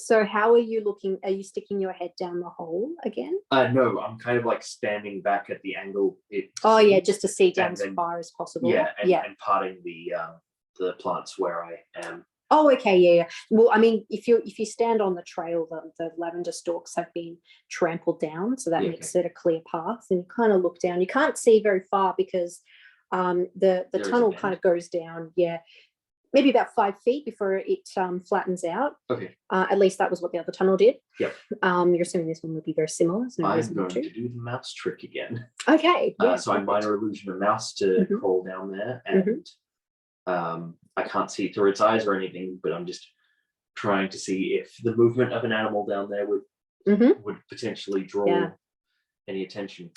So how are you looking? Are you sticking your head down the hole again? No, I'm kind of like standing back at the angle. Oh yeah, just to see down as then, far as possible. Yeah, and parting the plants where I am. Oh, okay, yeah. Well, I mean, if you stand on the trail, the lavender stalks have been trampled down, so that makes it a clear path. And you kind of look down. You can't see very far because the tunnel kind of goes down. Yeah, maybe about 5 feet before it flattens out. Okay. At least that was what the other tunnel did. Yep. You're assuming this one would be very similar. So I'm going to do the mouse trick again. Okay. Yeah, so I minor illusion a mouse to crawl down there, and I can't see through its eyes or anything, but I'm just trying to see if the movement of an animal down there would potentially draw any attention.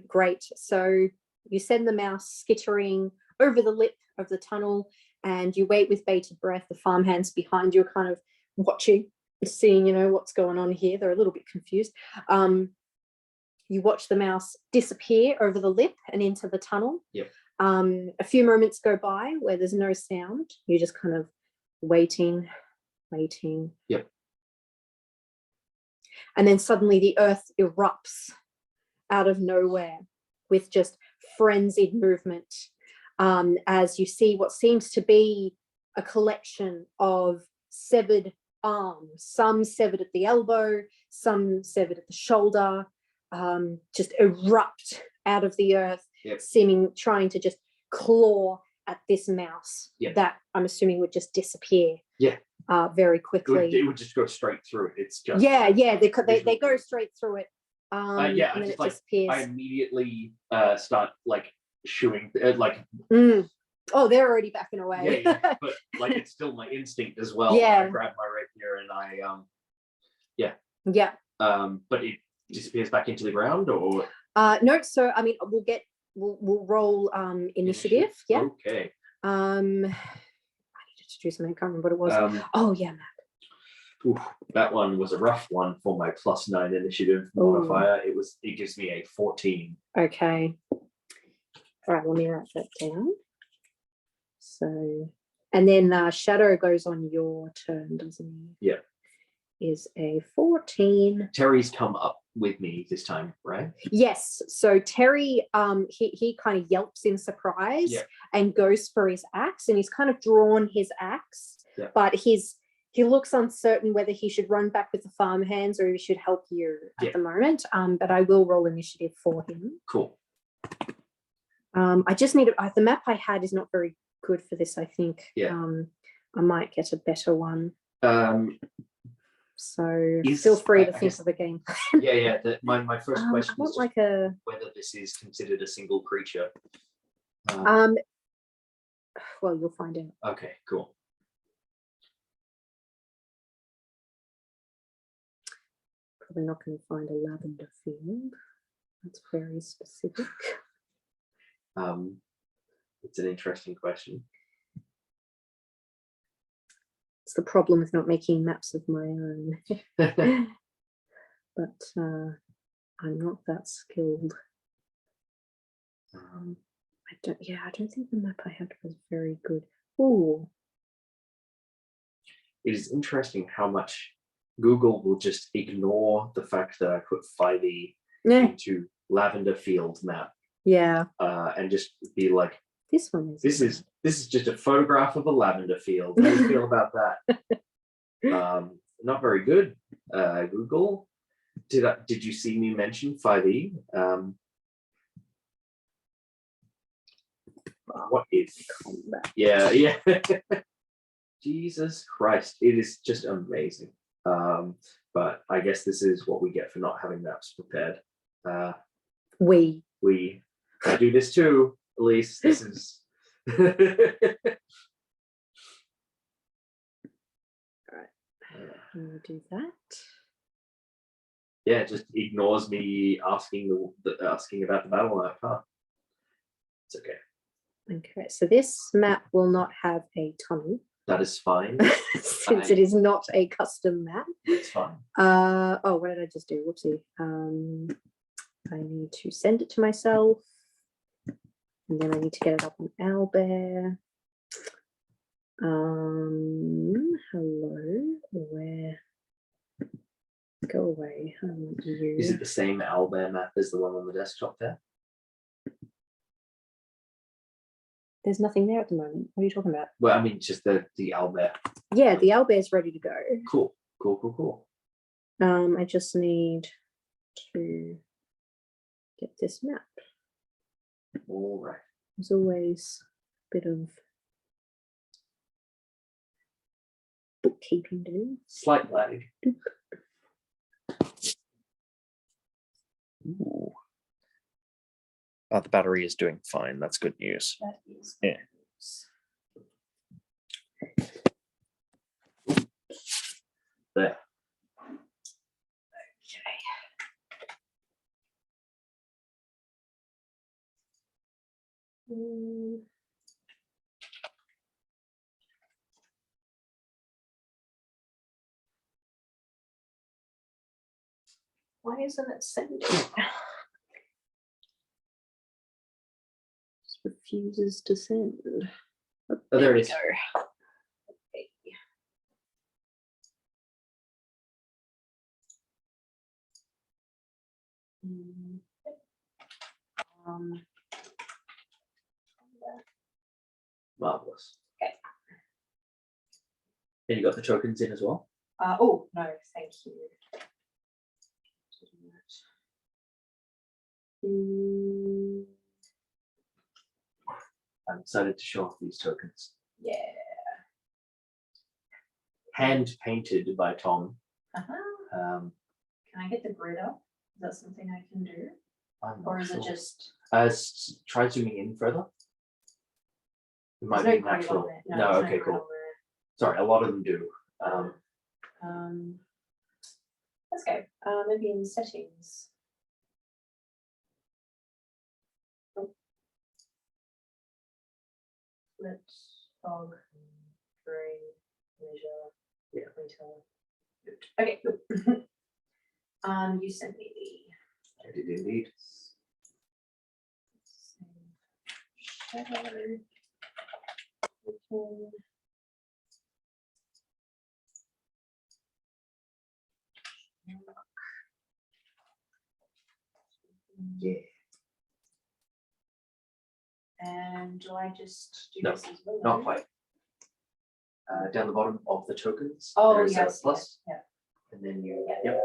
Great. So you send the mouse skittering over the lip of the tunnel, and you wait with bated breath. The farmhands behind you are kind of watching, seeing, what's going on here. They're a little bit confused. You watch the mouse disappear over the lip and into the tunnel. Yep. A few moments go by where there's no sound. You're just kind of waiting. Yep. And then suddenly the earth erupts out of nowhere with just frenzied movement, as you see what seems to be a collection of severed arms, some severed at the elbow, some severed at the shoulder, just erupt out of the earth, trying to just claw at this mouse that I'm assuming would just disappear very quickly. It would just go straight through it. It's just they go straight through it. And then it disappears. I immediately start like shooing Oh, they're already backing away. But like it's still my instinct as well. I grab my rapier and but it disappears back into the ground, or no. So I mean, we'll roll initiative. Yeah. Okay. I needed to do something. I can't remember what it was. Map. Oof, that one was a rough one for my +9 initiative modifier. It gives me a 14. Okay. All right, let me write that down. So, and then Shadow goes on your turn, doesn't he? Yeah. Is a 14. Terry's come up with me this time, right? Yes. So Terry, he kind of yelps in surprise and goes for his axe, and he's kind of drawn his axe, but he looks uncertain whether he should run back with the farmhands or he should help you at the moment. But I will roll initiative for him. Cool. I just need the map I had is not very good for this, I think. I might get a better one. So feel free to think of a game. My first question is whether this is considered a single creature. Well, you'll find out. Okay, cool. probably not going to find a lavender field. That's very specific. It's an interesting question. It's the problem with not making maps of my own. But I'm not that skilled. I don't think the map I had was very good. Oh, It is interesting how much Google will just ignore the fact that I put 5e yeah, into lavender field map yeah. and just be like, This one is. this is just a photograph of a lavender field. How do you feel about that? Not very good, Google. Did you see me mention 5e? What is combat? yeah. Jesus Christ, it is just amazing. But I guess this is what we get for not having maps prepared. I do this too, Elise. This is Alright. Can we do that? Yeah, it just ignores me asking asking about the battle map, huh? It's okay. Okay, so this map will not have a tunnel. That is fine. Since it is not a custom map. It's fine. Oh, what did I just do? Whoopsie. I need to send it to myself. And then I need to get it up on Owlbear. Hello, where? Go away. I want you. Is it the same Owlbear map as the one on the desktop there? There's nothing there at the moment. What are you talking about? Well, I mean, just the Owlbear. Yeah, the Owlbear's ready to go. Cool. I just need to get this map. All right. There's always a bit of bookkeeping to do. Slight lag. Ooh. Oh, the battery is doing fine. That's good news. That is. Yeah. There. Okay. Why isn't it sending? Just refuses to send. Oh, there it is. Go. Okay. Marvelous. Okay. And you got the tokens in as well? Oh, no, thank you. I'm excited to show off these tokens. Yeah. Hand painted by Tom. Can I get the grid up? Is that something I can do? I'm not Or is sure. it just. Try zooming in further. It might There's be no grid natural. on it. No, there's okay, grid cool. on there. Sorry, a lot of them do. Let's go. Maybe in settings. Oh. Split, fog, terrain, measure, Yeah. retail. Okay, cool. You sent me I did indeed. the shadow. Okay. Yeah. And do I just do No, this as well? Not quite. Down the bottom of the tokens. Oh, there is a yes. plus. Yeah. And then you. Yeah. Yep.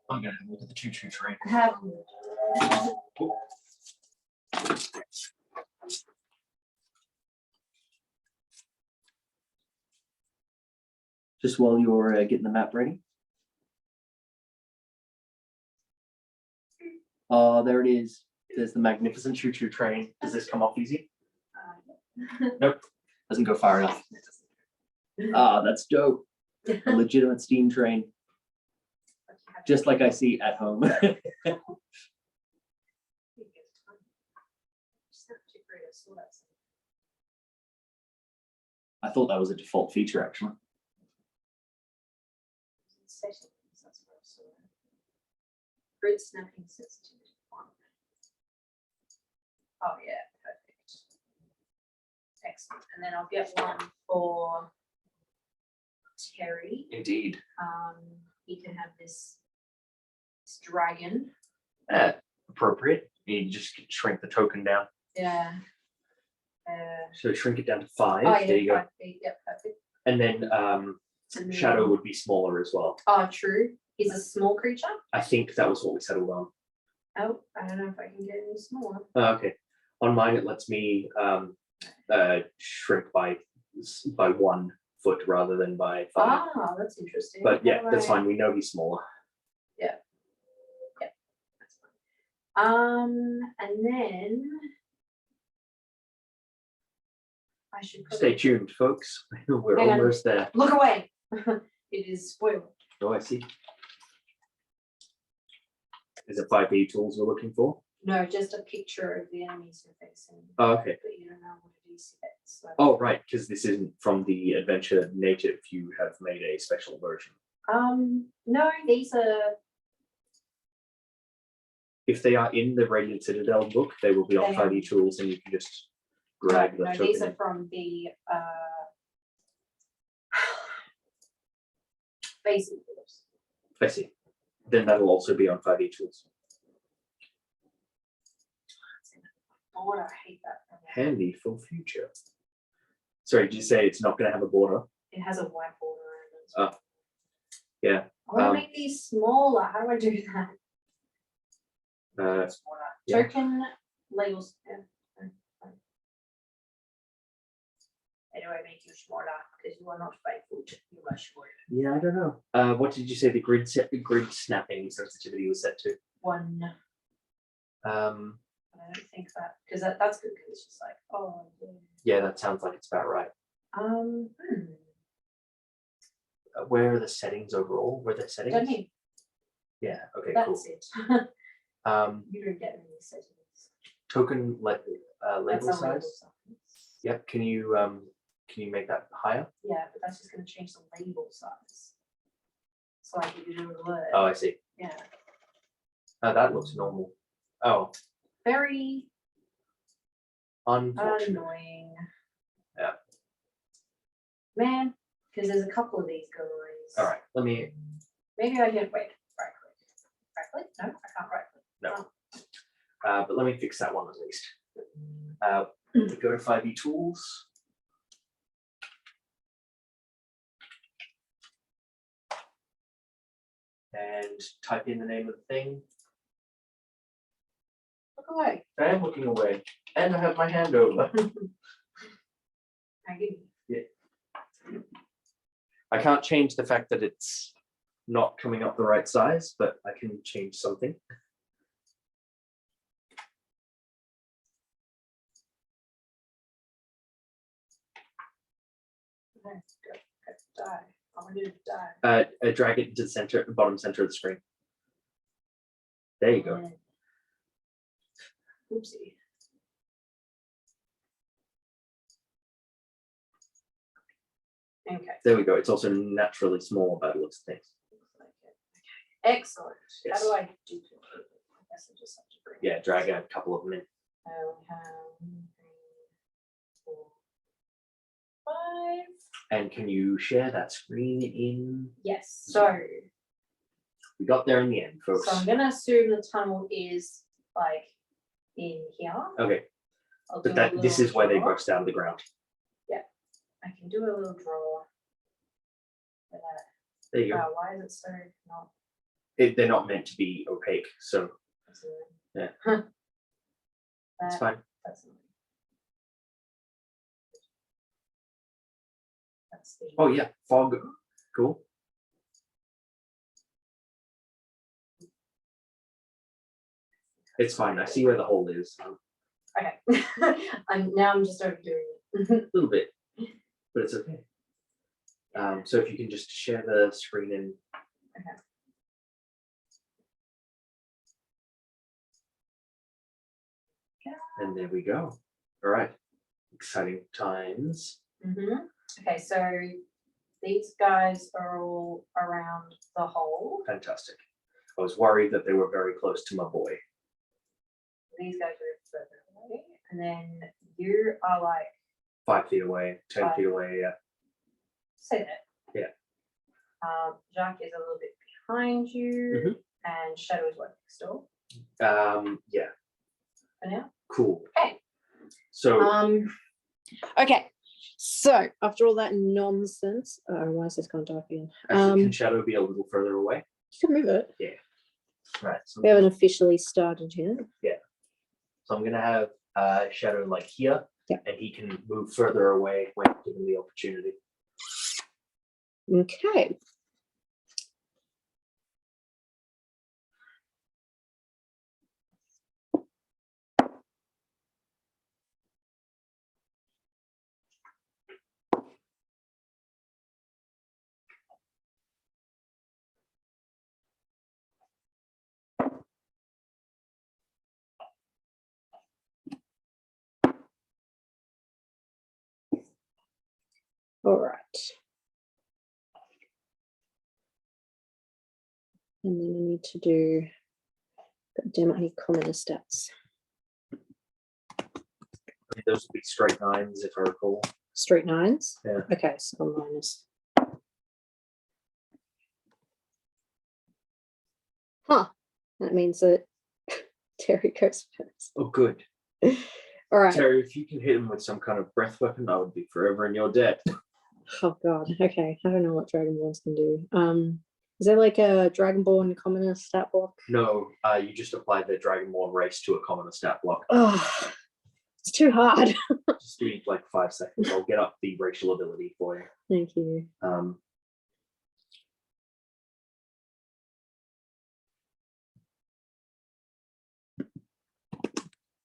I'm gonna have a look at the choo-choo train. Have. Just while you're getting the map ready. Oh, there it is. There's the magnificent choo-choo train. Does this come off easy? Nope. Doesn't go far enough. Ah, that's dope. a legitimate steam train, just like I see at home. I thought that was a default feature, actually. Grid snapping sensitivity. Oh yeah, perfect. Excellent. And then I'll get one for Terry. Indeed. He can have this dragon. Appropriate. You just shrink the token down. Yeah. So shrink it down to 5. Oh yeah, There you go. 5 feet. Yep, perfect. And then And then- Shadow would be smaller as well. Oh, true. He's a small creature. I think that was what we settled on. Oh, I don't know if I can get any smaller. Okay. On mine, it lets me shrink by 1 foot rather than by 5. Ah, that's interesting. But yeah, How that's do I- fine. We know he's smaller. That's fine. And then I should Stay probably tuned, folks. We're Hang on. almost there. look away. It is spoiled. Oh, I see. Is it 5e tools we're looking for? No, just a picture of the enemies you're facing. Oh, okay. But you don't know what it is yet. So. Oh, right, because this isn't from the adventure native. You have made a special version. No, these are If they are in the Radiant Citadel book, they will be on They are. 5e tools, and you can just grab the no, token. these are in. from the basic rules. I see. Then that'll also be on 5e tools. Oh, I hate that. Handy for future. Sorry, did you say it's not going to have a border? It has a white border around it. Oh, yeah. I want to um, make these smaller. How do I do that? Uh, yeah. Token labels. Yeah. How do I make you smaller? Because you are not 5 foot. You are short. Yeah, I don't know. What did you say the grid snapping sensitivity was set to? 1. Um, I don't think that because that's good because it's just like yeah, that sounds like it's about right. Hmm. Where are the settings overall? Were there settings? Don't need. Yeah. Okay. That's it. Cool. You don't get any settings. Token That's label a size. label size. Yep. Can you make that higher? Yeah, but that's just going to change the label size. So like if you do a word. Oh, I see. Yeah. That looks normal. Oh, Very unfortunate. annoying. Yeah. Man, because there's a couple of these guys. All right. Let me. Maybe I can wait. Right click. Right click? No, I can't right click. No. But let me fix that one at least. We go to 5e tools. And type in the name of the thing. Look away. I am looking away. And I have my hand over. I give you. I can't change the fact that it's not coming up the right size, but I can change something. Okay, go. Die. I want you to die. Drag it into the center, bottom center of the screen. There you go. And- Oopsie. Okay. There we go. It's also naturally small by the looks of things. Looks like it. Okay. Excellent. Yes. How do I duplicate it? I guess I just have to bring Yeah, it. drag a couple of them in. We have 1, 3, 4, 5. And can you share that screen in? Yes. So We got there in the end, folks. I'm gonna assume the tunnel is like in here. Okay, I'll do but a this little is where they draw. burst down to the ground. I can do a little draw. For that. There you go. Why is it so not? They're not meant to be opaque, so Yeah. Huh. it's That- fine. That's annoying. That's the. Oh yeah, fog. Cool. It's fine. I see where the hole is. Okay. I'm just overdoing it. A little bit, but it's okay. So if you can just share the screen and and there we go. All right, exciting times. Okay, so these guys are all around the hole. Fantastic. I was worried that they were very close to my boy. These guys are further away, and then you are like 5 feet away, 10 5. feet away. Yeah. say that. Yeah. Jacques is a little bit behind you, and Shadow is what, next door Yeah. for now. Cool. Okay. So Okay. So after all that nonsense, why is this going dark again? actually, can Shadow be a little further away? You can move it. Right. So We haven't officially started yet. So I'm gonna have Shadow like here, Yeah. and he can move further away when given the opportunity. Okay. All right. And then I need to do, God damn it, I need commoner stats. Those would be straight 9s if I recall. Straight 9s? Yeah. Okay, so minus. Huh. That means that Terry goes first. Oh, good. All right. Terry, if you can hit him with some kind of breath weapon, I would be forever in your debt. Oh God. Okay. I don't know what Dragonborns can do. Is there like a Dragonborn commoner stat block? No, you just applied the Dragonborn race to a common stat block. Oh, it's too hard. Just give me like 5 seconds. I'll get up the racial ability for you. Thank you.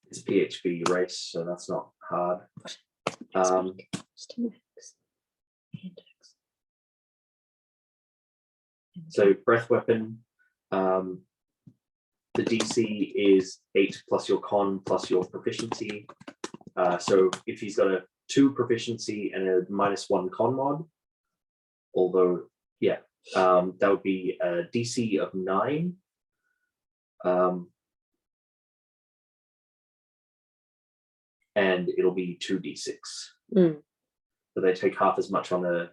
It's a PHP race, so that's not hard. Just an X. So breath weapon, the DC is 8 plus your con plus your proficiency. So if he's got a 2 proficiency and a -1 con mod, although yeah, that would be a DC of 9. And it'll be 2d6. But they take half as much on a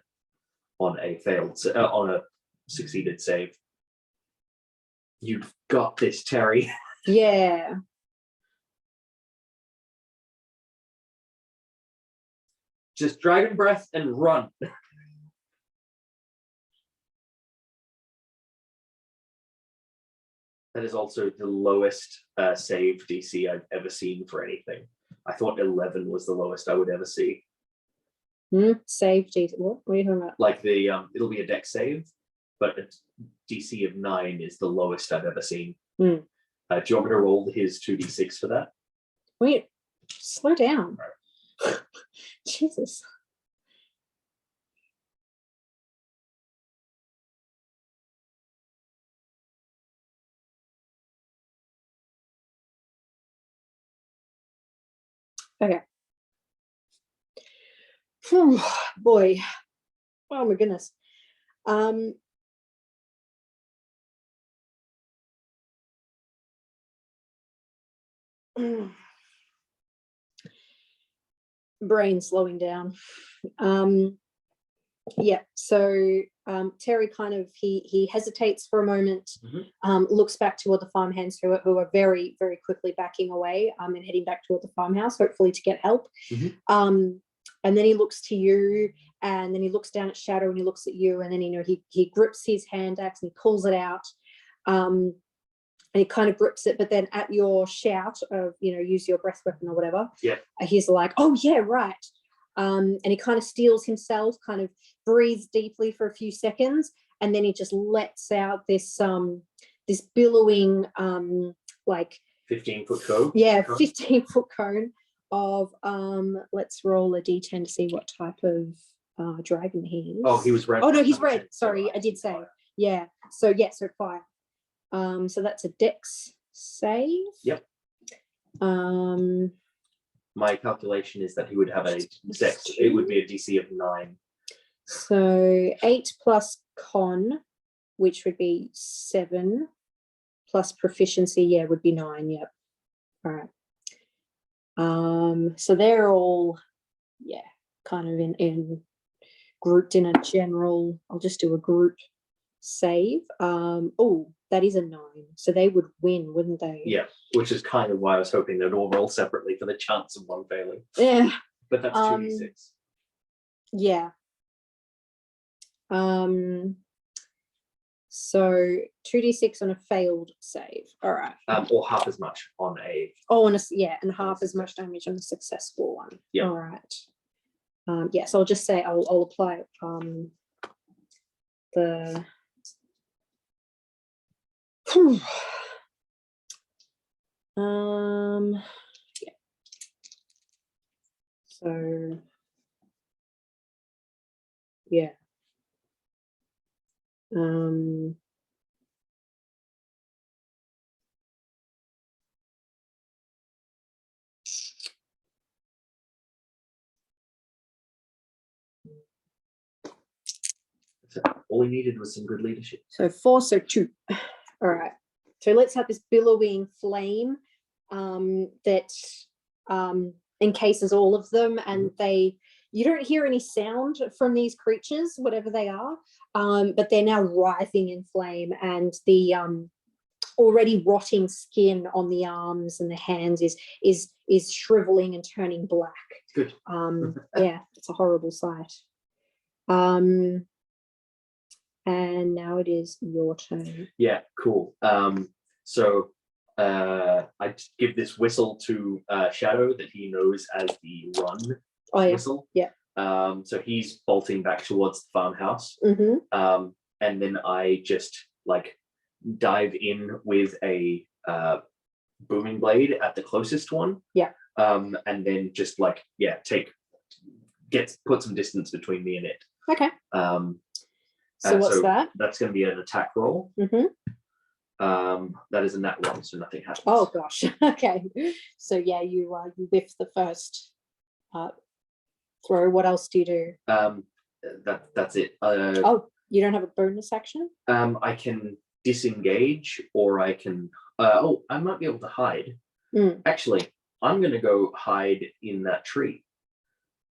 failed on a succeeded save. You've got this, Terry. Yeah. Just dragon breath and run. That is also the lowest save DC I've ever seen for anything. I thought 11 was the lowest I would ever see. Safety. What are you talking about? Like the it'll be a deck save, but a DC of 9 is the lowest I've ever seen. Do you want me to roll his 2d6 for that? Wait, slow down. Jesus. Okay. Whew, boy. Oh my goodness. Brain slowing down. Yeah, so Terry kind of he hesitates for a moment, looks back toward the farmhands who are very, very quickly backing away and heading back toward the farmhouse, hopefully to get help. And then he looks to you, and then he looks down at Shadow, and he looks at you, and then he grips his hand axe and he pulls it out. And he kind of grips it, but then at your shout of, use your breath weapon or whatever, he's like, oh yeah, right. And he kind of steels himself, kind of breathes deeply for a few seconds, and then he just lets out this this billowing like 15-foot cone. Yeah, 15-foot cone of let's roll a d10 to see what type of dragon he is. Oh, he was red. Oh no, he's 100%. red. Sorry, I did say. Yeah. So fire. So that's a dex save. Yep. My calculation is that he would have a dex. It would be a DC of 9. So 8 plus con, which would be 7, plus proficiency, yeah, would be 9. Yep. All right. So they're all, yeah, kind of in grouped in a general. I'll just do a group save. Oh, that is a 9. So they would win, wouldn't they? Yeah, which is kind of why I was hoping they'd all roll separately for the chance of one failing. Yeah. But that's 2d6. Yeah. So 2d6 on a failed save. All right. Or half as much on a. Oh, and and half as much damage on a successful one. Yeah. All right. Yeah, so I'll just say I'll apply the yeah. So yeah. All he needed was some good leadership. So 4, so 2. All right. So let's have this billowing flame that encases all of them, and you don't hear any sound from these creatures, whatever they are, but they're now writhing in flame, and the already rotting skin on the arms and the hands is shriveling and turning black. Good. Yeah, it's a horrible sight. And now it is your turn. Yeah, cool. So I give this whistle to Shadow that he knows as the run whistle. Yeah. So he's bolting back towards the farmhouse. Mm-hmm. And then I just like dive in with a booming blade at the closest one. Yeah. And then just like, yeah, put some distance between me and it. Okay. So what's that? That's going to be an attack roll. Mm-hmm. That is a nat 1, so nothing happens. Oh gosh. Okay. So yeah, you whiff the first throw. What else do you do? That's it. Oh, you don't have a bonus action? I can disengage, or I can. I might be able to hide. Actually, I'm going to go hide in that tree.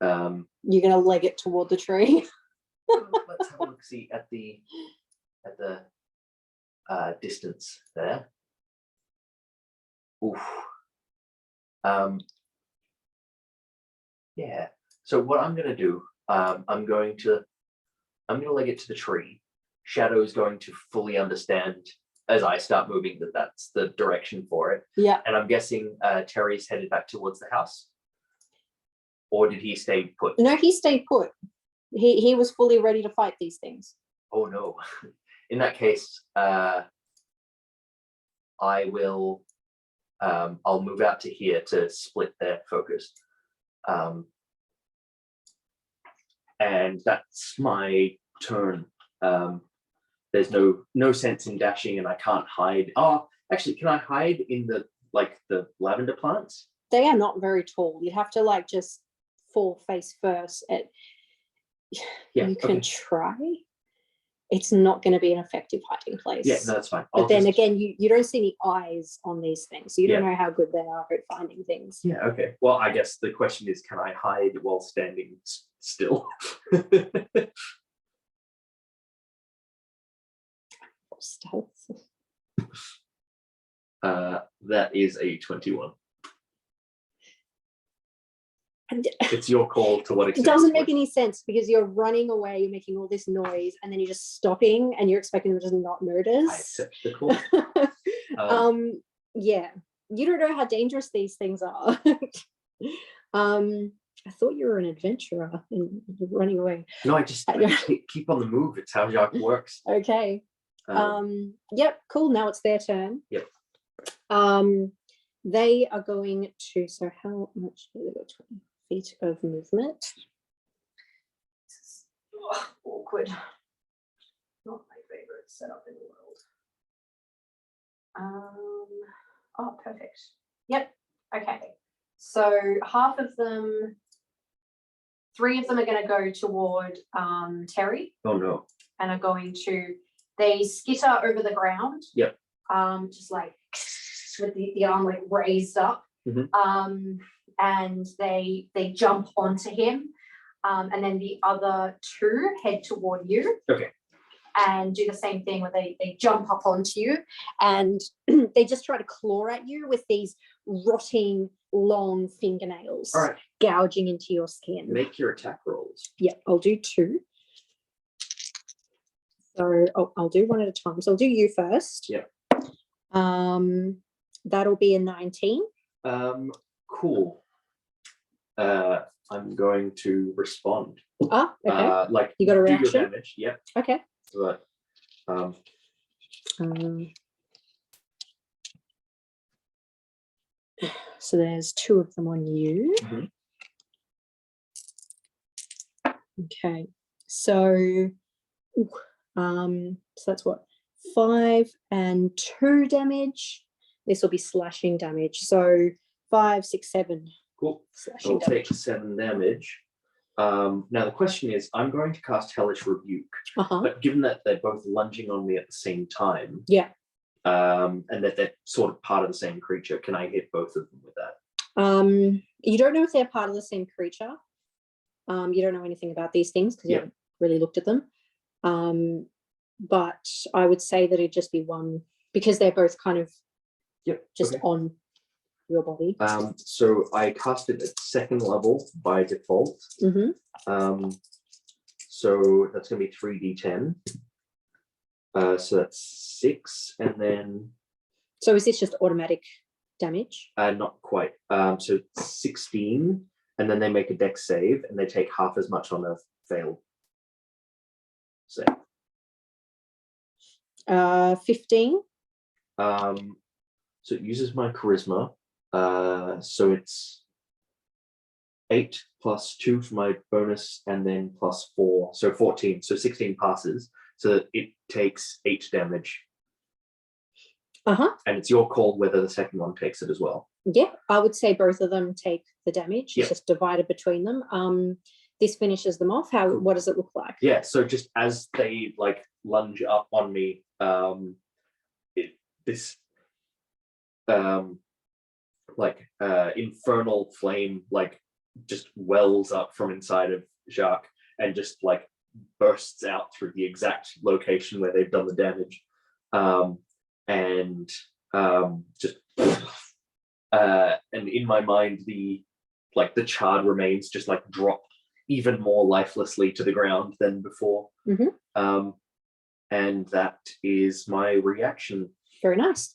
You're going to leg it toward the tree. Let's have a look. See at the distance there. Oof. Yeah. So what I'm going to do, I'm going to leg it to the tree. Shadow is going to fully understand as I start moving that that's the direction for it. Yeah. And I'm guessing Terry's headed back towards the house. Or did he stay put? No, he stayed put. He was fully ready to fight these things. Oh no. In that case, I will. I'll move out to here to split their focus. And that's my turn. There's no sense in dashing, and I can't hide. Oh, actually, can I hide in the lavender plants? They are not very tall. You have to just fall face first. Yeah, you can try. It's not going to be an effective hiding place. Yeah, no, that's fine. But then again, you don't see any eyes on these things, so you don't know how good they are at finding things. Yeah, okay. Well, I guess the question is, can I hide while standing still? Stealth. That is a 21. And it's your call to what it extent. doesn't make any sense because you're running away, you're making all this noise, and then you're just stopping and you're expecting them to just not notice. I accept the call. Yeah, you don't know how dangerous these things are. I thought you were an adventurer and you're running away. No, I just keep on the move. It's how Jacques works. Okay. Yep, cool. Now it's their turn. Yep. They are going to, so how much do they got? 20 feet of movement. Oh, awkward. Not my favorite setup in the world. Oh, perfect. Yep. Okay. So half of them, 3 of them are going to go toward Terry. Oh no. And are going to, they skitter over the ground. Yep. Just like with the arm like raised up. Mhm. And they jump onto him. And then the other 2 head toward you. Okay. And do the same thing where they jump up onto you and they just try to claw at you with these rotting long fingernails. All right. Gouging into your skin. Make your attack rolls. Yeah, I'll do 2. So I'll do one at a time. So I'll do you first. Yeah. That'll be a 19. Cool. I'm going to respond. Ah, okay. Like You got a do your reaction? damage. Yep. Okay. But So there's 2 of them on you. Mhm. Okay. So that's what, 5 and 2 damage. This will be slashing damage. So 5, 6, 7 cool. slashing I'll damage. take 7 damage. Now the question is, I'm going to cast Hellish Rebuke, but given that they're both lunging on me at the same time, Yeah. and that they're sort of part of the same creature, can I hit both of them with that? You don't know if they're part of the same creature. You don't know anything about these things because you haven't really looked at them. But I would say that it'd just be one because they're both kind of just on your body. So I cast it at 2nd level by default. So that's going to be 3d10. So that's 6, and then. So is this just automatic damage? Not quite. So 16, and then they make a dex save, and they take half as much on a failed save. 15. So it uses my charisma. So it's 8 plus 2 for my bonus, and then plus 4, so 14. So 16 passes. So it takes 8 damage. And it's your call whether the second one takes it as well. Yeah, I would say both of them take the damage. It's just divided between them. This finishes them off. What does it look like? Yeah, so just as they like lunge up on me, this infernal flame like just wells up from inside of Jacques and just like bursts out through the exact location where they've done the damage. And in my mind, the charred remains just like drop even more lifelessly to the ground than before. And that is my reaction. Very nice.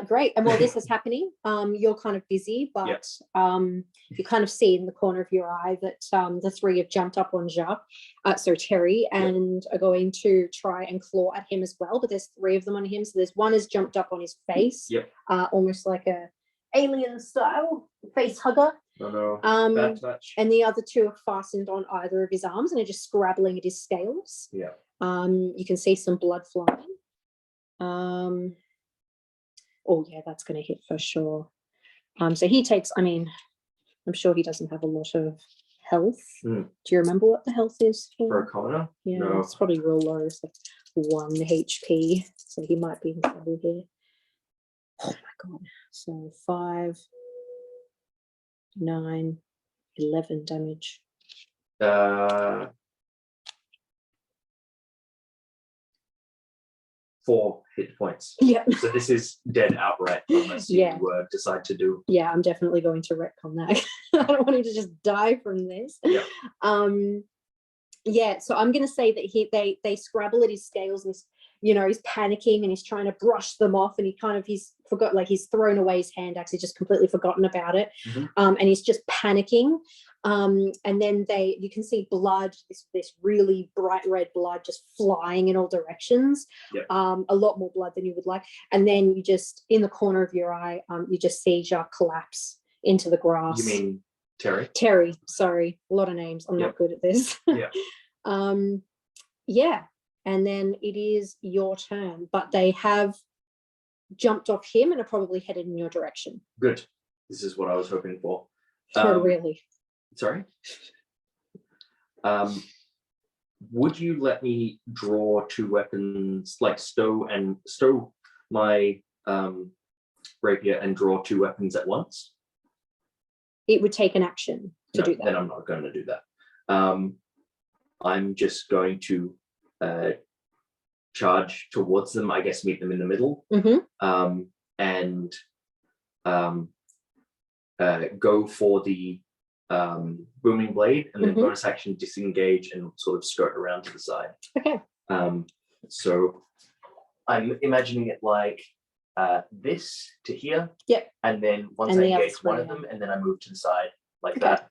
Great. And while this is happening, you're kind of busy, but you kind of see in the corner of your eye that the 3 have jumped up on Terry, and are going to try and claw at him as well. But there's 3 of them on him. So there's one has jumped up on his face, almost like a alien style face hugger. Oh no, bad touch. And the other 2 are fastened on either of his arms and are just scrabbling at his scales. You can see some blood flying. Oh yeah, that's going to hit for sure. So he takes, I'm sure he doesn't have a lot of health. Do you remember what the health is For a commoner? Yeah, No. it's probably real low. It's like 1 HP. So he might be in trouble here. Oh my God. So 5, 9, 11 damage. 4 hit points. Yeah. So this is dead outright unless you decide to do. Yeah, I'm definitely going to retcon that. I don't want him to just die from this. Yeah. So I'm going to say that they scrabble at his scales and he's panicking and he's trying to brush them off, and he's forgot, like he's thrown away his hand axe. He's just completely forgotten about it. And he's just panicking. And then you can see blood, this really bright red blood just flying in all directions. A lot more blood than you would like. And then you just, in the corner of your eye, you just see Jacques collapse into the grass. You mean Terry? Terry, sorry, a lot of names. I'm not good at this. Yeah, and then it is your turn, but they have jumped off him and are probably headed in your direction. Good. This is what I was hoping for. Oh, really? Sorry. Would you let me draw 2 weapons, like stow my rapier and draw 2 weapons at once? It would take an action to do Then that. I'm not going to do that. I'm just going to charge towards them, I guess meet them in the middle, and go for the booming blade, and then bonus action disengage and sort of skirt around to the side. Okay. So I'm imagining it like this to here. Yep. And then once And I the other engage one of three, them, and then I move to the side like Okay. that.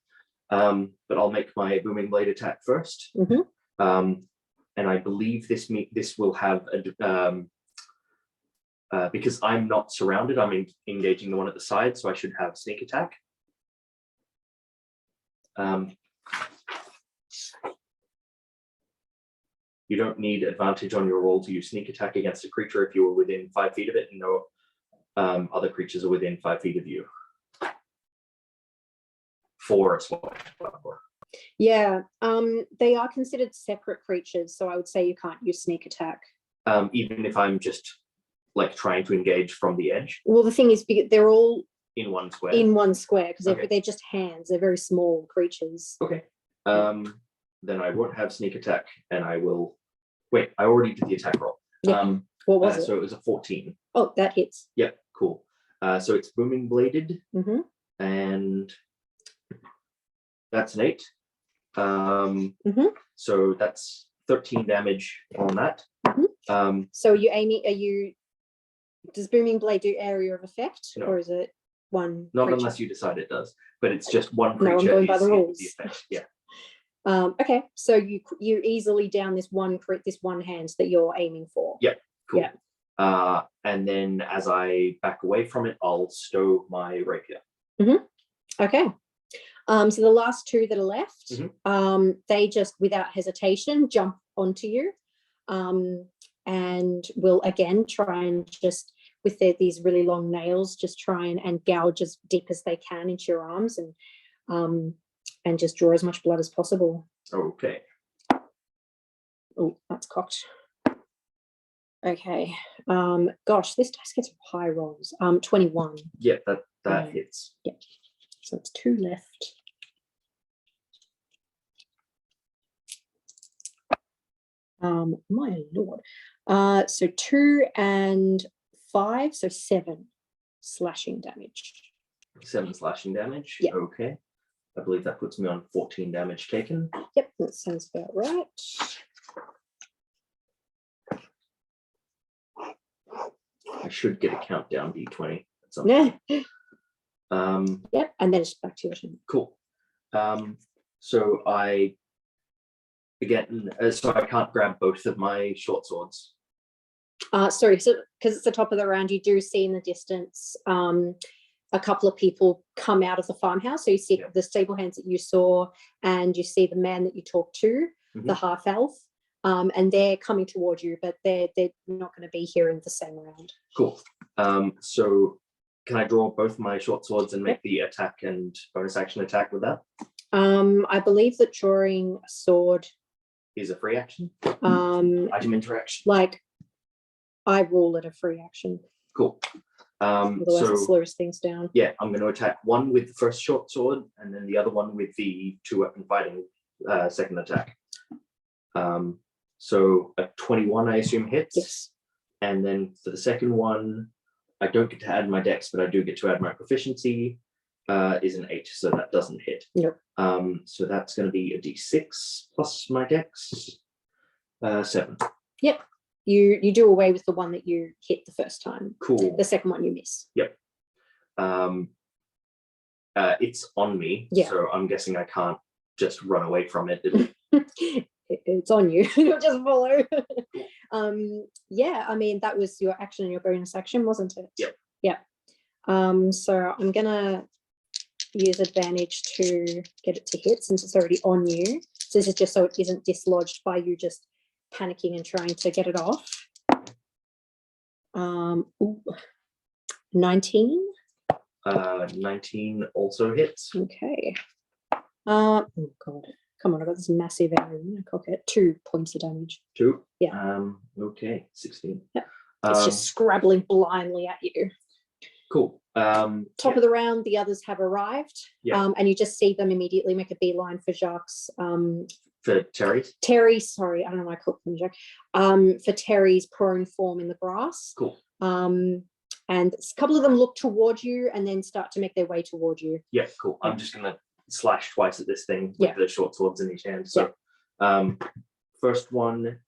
But I'll make my booming blade attack first. And I believe this will have a because I'm not surrounded, I'm engaging the one at the side, so I should have sneak attack. You don't need advantage on your roll to use sneak attack against a creature if you were within 5 feet of it and no other creatures are within 5 feet of you. 4 as well. Yeah, they are considered separate creatures, so I would say you can't use sneak attack. Even if I'm just like trying to engage from the edge Well, the thing is, they're all in one square. in one square because Okay. they're just hands. They're very small creatures. Okay. Then I won't have sneak attack, and I will. Wait, I already did the attack roll. Yeah. What was it? So it was a 14. Oh, that hits. Yep, cool. So it's booming bladed, Mm-hmm. and that's an 8. Mhm. So that's 13 damage on that. So you aiming? Are you? Does booming blade do area of effect, No. or is it one? Not creature? unless you decide it does, but it's just one No, I'm creature. going by the is rules. the effect. Yeah. Okay, so you easily down this one hand that you're aiming for. Yeah. Cool. Yeah. And then as I back away from it, I'll stow my rapier. Okay. So the last 2 that are left, they just without hesitation jump onto you, and will again try and just with these really long nails just try and gouge as deep as they can into your arms and just draw as much blood as possible. Okay. Oh, that's cocked. Okay. Gosh, this dice gets high rolls. 21. Yeah, that hits. Yeah. So it's 2 left. My lord. So 2 and 5, so 7 slashing damage. 7 slashing damage. Yeah. Okay. I believe that puts me on 14 damage taken. Yep, that sounds about right. I should get a countdown D20 at some point. Yeah. Yep, and then it's back to your turn. Cool. So I again, so I can't grab both of my short swords. Sorry, so because it's the top of the round, you do see in the distance a couple of people come out of the farmhouse. So you see the stable hands that you saw, and you see the man that you talked to, the half elf, and they're coming towards you, but they're not going to be here in the same round. Cool. So can I draw both my short swords and make the attack and bonus action attack with that? I believe that drawing a sword Is a free action. item interaction. Like I rule it a free action. Cool. Otherwise it So slows things down. yeah, I'm going to attack one with the first short sword, and then the other one with the 2-weapon fighting second attack. So a 21, I assume, hits. Yes. And then for the second one, I don't get to add my dex, but I do get to add my proficiency. Is an 8, so that doesn't hit. Nope. So that's going to be a d6 plus my dex. 7. Yep. You do away with the one that you hit the first time. Cool. The second one you miss. Yep. It's on me, Yeah. so I'm guessing I can't just run away from it. It'll It's on you. It'll just follow. Yeah, I mean that was your action and your bonus action, wasn't it? Yep. Yeah. So I'm gonna use advantage to get it to hit since it's already on you. So this is just so it isn't dislodged by you just panicking and trying to get it off. 19. 19 also hits. Okay. Oh god. Come on, I've got this massive arrow. I'm gonna cock it. 2 points of damage. 2. Yeah. Okay, 16. Yeah. It's Um, just scrabbling blindly at you. cool. Top of the round, the others have arrived. Yeah. And you just see them immediately make a beeline for Jacques. For Terry. Terry, sorry, I don't know why I called him Jacques. For Terry's prone form in the grass. Cool. And a couple of them look towards you and then start to make their way towards you. Yeah, cool. I'm just gonna slash twice at this thing with Yeah. the short swords in each hand. So first one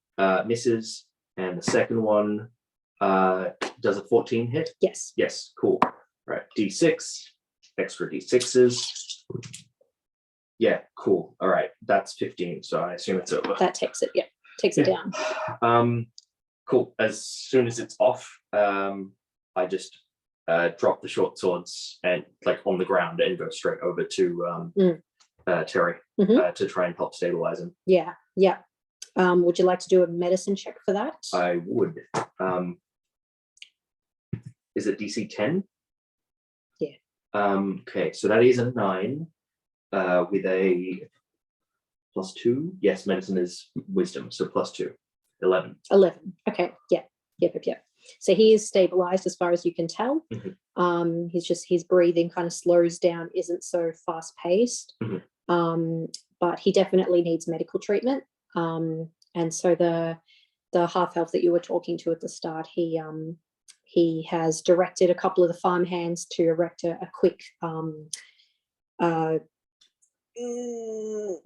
misses, and the second one does a 14 hit. Yes. Yes, cool. Right, D6, extra D6s. Yeah, cool. All right, that's 15. So I assume it's over. That takes it, takes it down. Cool. As soon as it's off, I just drop the short swords and like on the ground and go straight over to Terry to try and help stabilize him. Yeah. Would you like to do a medicine check for that? I would. Is it DC 10? Yeah. Okay, so that is a 9 with a +2. Yes, medicine is wisdom, so +2. 11. 11. Okay. Yeah. So he is stabilized as far as you can tell. His breathing kind of slows down, isn't so fast paced. But he definitely needs medical treatment. And so the half elf that you were talking to at the start, he has directed a couple of the farm hands to erect a quick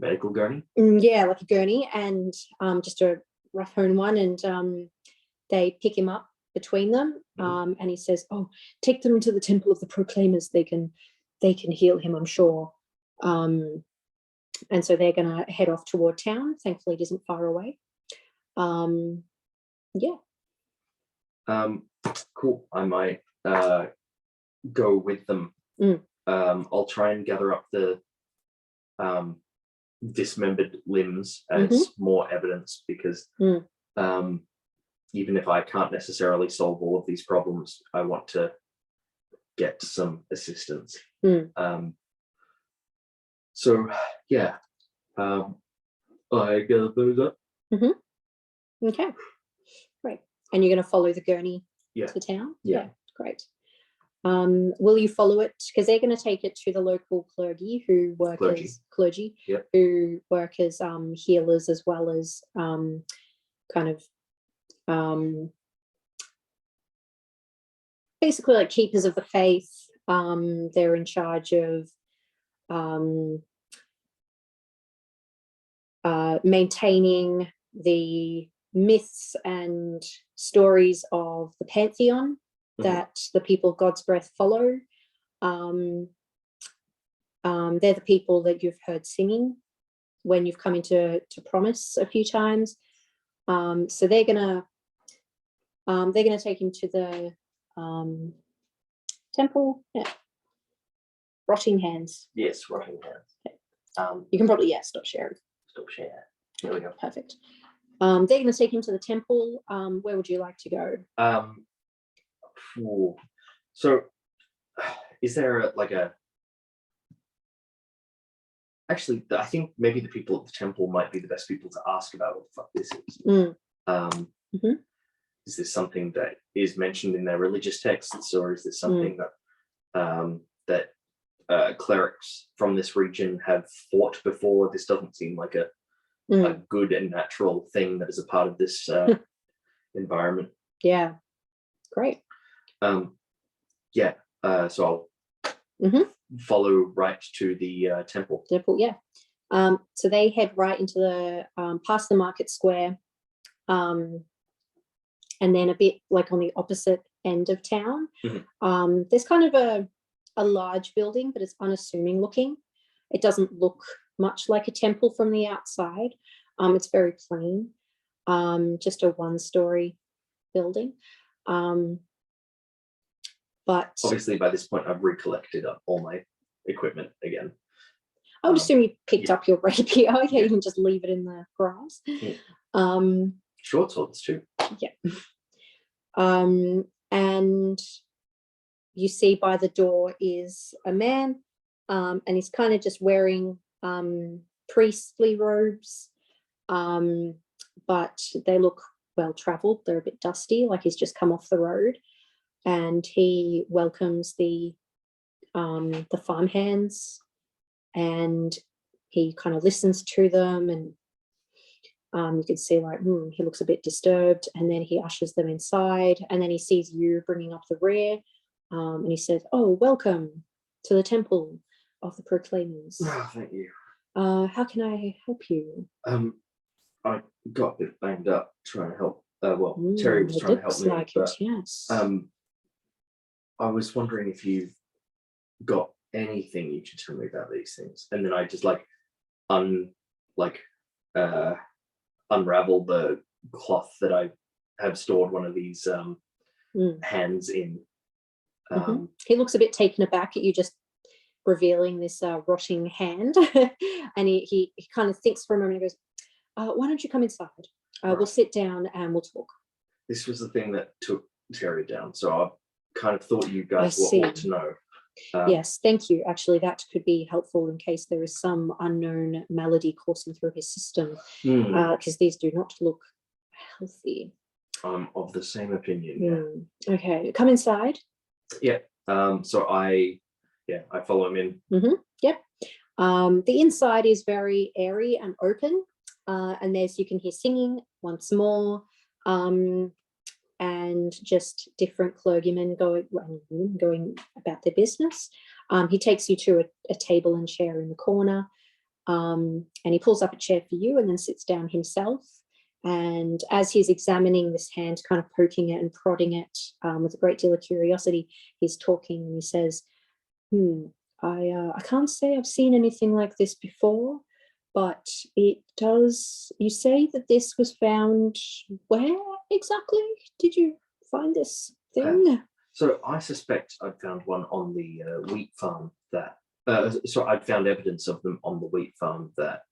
Medical gurney? like a gurney, and just a rough hewn one, and they pick him up between them, and he says, "Oh, take them to the temple of the proclaimers. They can heal him, I'm sure." And so they're going to head off toward town. Thankfully, it isn't far away. Cool. I might go with them. I'll try and gather up the dismembered limbs as more evidence, because even if I can't necessarily solve all of these problems, I want to get some assistance. So yeah, I gather those up. Okay, great. And you're going to follow the gurney to town? Yeah. Great. Will you follow it? Because they're going to take it to the local clergy who work as clergy, who work as healers, as well as basically like keepers of the faith. They're in charge of maintaining the myths and stories of the pantheon that the people of God's breath follow. They're the people that you've heard singing when you've come into Promise a few times. So they're gonna take him to the temple. Rotting hands. Yes, rotting hands. You can probably stop sharing. Stop share. There we go. Perfect. They're going to take him to the temple. Where would you like to go? So is there actually, I think maybe the people at the temple might be the best people to ask about what the fuck this is. Is this something that is mentioned in their religious texts, or is this something that clerics from this region have fought before? This doesn't seem like a good and natural thing that is a part of this environment. Yeah, great. So I'll follow right to the temple. So they head right into the past the market square, and then a bit like on the opposite end of town. There's kind of a large building, but it's unassuming looking. It doesn't look much like a temple from the outside. It's very plain, just a one-story building. But obviously by this point I've recollected all my equipment again. I would assume you picked yeah. up your rapier. Yeah, Yeah. you can just leave it in the grass. Yeah. Um, Short swords too. and you see by the door is a man, and he's kind of just wearing priestly robes, but they look well traveled. They're a bit dusty, like he's just come off the road, and he welcomes the farmhands, and he kind of listens to them, and you can see like he looks a bit disturbed, and then he ushers them inside, and then he sees you bringing up the rear, and he says, "Oh, welcome to the temple of the proclaimers. Oh, thank you. How can I help you?" I got a bit banged up trying to help. Terry was It trying to help looks me, like but it, yes. I was wondering if you've got anything you could tell me about these things, and then I just unravel the cloth that I have stored one of these hands in. He looks a bit taken aback at you just revealing this rotting hand, and he kind of thinks for a moment and goes, "Why don't you come inside? We'll Right. sit down and we'll talk." This was the thing that took Terry down, so I kind of thought you guys I ought see. to know. Yes, thank you. Actually, that could be helpful in case there is some unknown malady coursing through his system, because these do not look healthy. I'm of the same opinion. Okay, come inside. So I follow him in. Yep. The inside is very airy and open, and you can hear singing once more, and just different clergymen going about their business. He takes you to a table and chair in the corner, and he pulls up a chair for you and then sits down himself. And as he's examining this hand, kind of poking it and prodding it with a great deal of curiosity, he's talking and he says, I can't say I've seen anything like this before, but it does. You say that this was found where exactly did you find this thing? So I suspect I found one on the wheat farm that. So I'd found evidence of them on the wheat farm that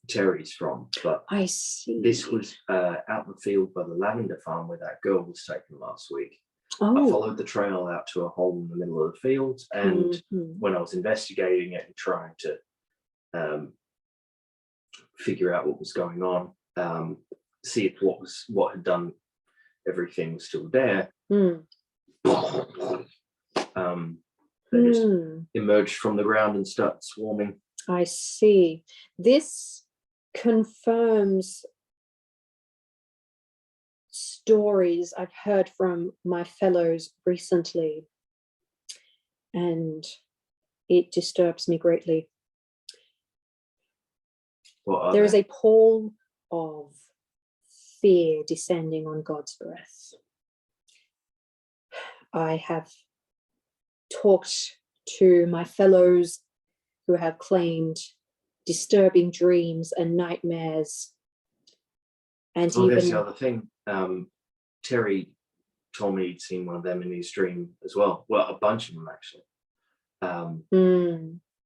Terry's from, but I see. this was out in the field by the lavender farm where that girl was taken last week. I Oh, followed the trail out to a hole in the middle of the field, and when I was investigating it and trying to figure out what was going on, see if what had done everything was still there, they just emerged from the ground and started swarming. I see. This confirms stories I've heard from my fellows recently, and it disturbs me greatly. There is a pall of fear descending on God's breath. I have talked to my fellows who have claimed disturbing dreams and nightmares. And there's the other thing. Terry told me he'd seen one of them in his dream as well. Well, a bunch of them actually.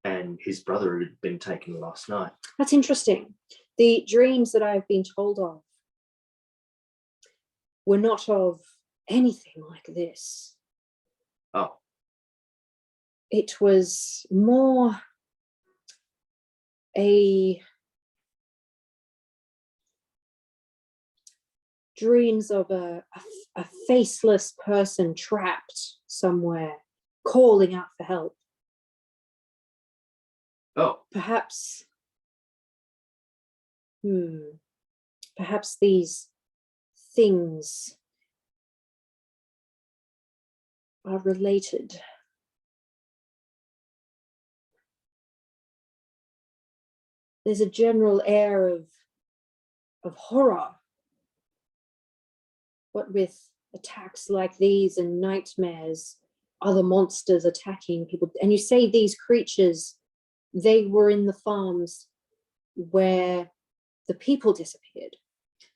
And his brother had been taken last night. That's interesting. The dreams that I've been told of were not of anything like this. Oh. It was more dreams of a faceless person trapped somewhere, calling out for help. Oh. Perhaps these things are related. There's a general air of horror. What with attacks like these and nightmares, other monsters attacking people. And you say these creatures, they were in the farms where the people disappeared.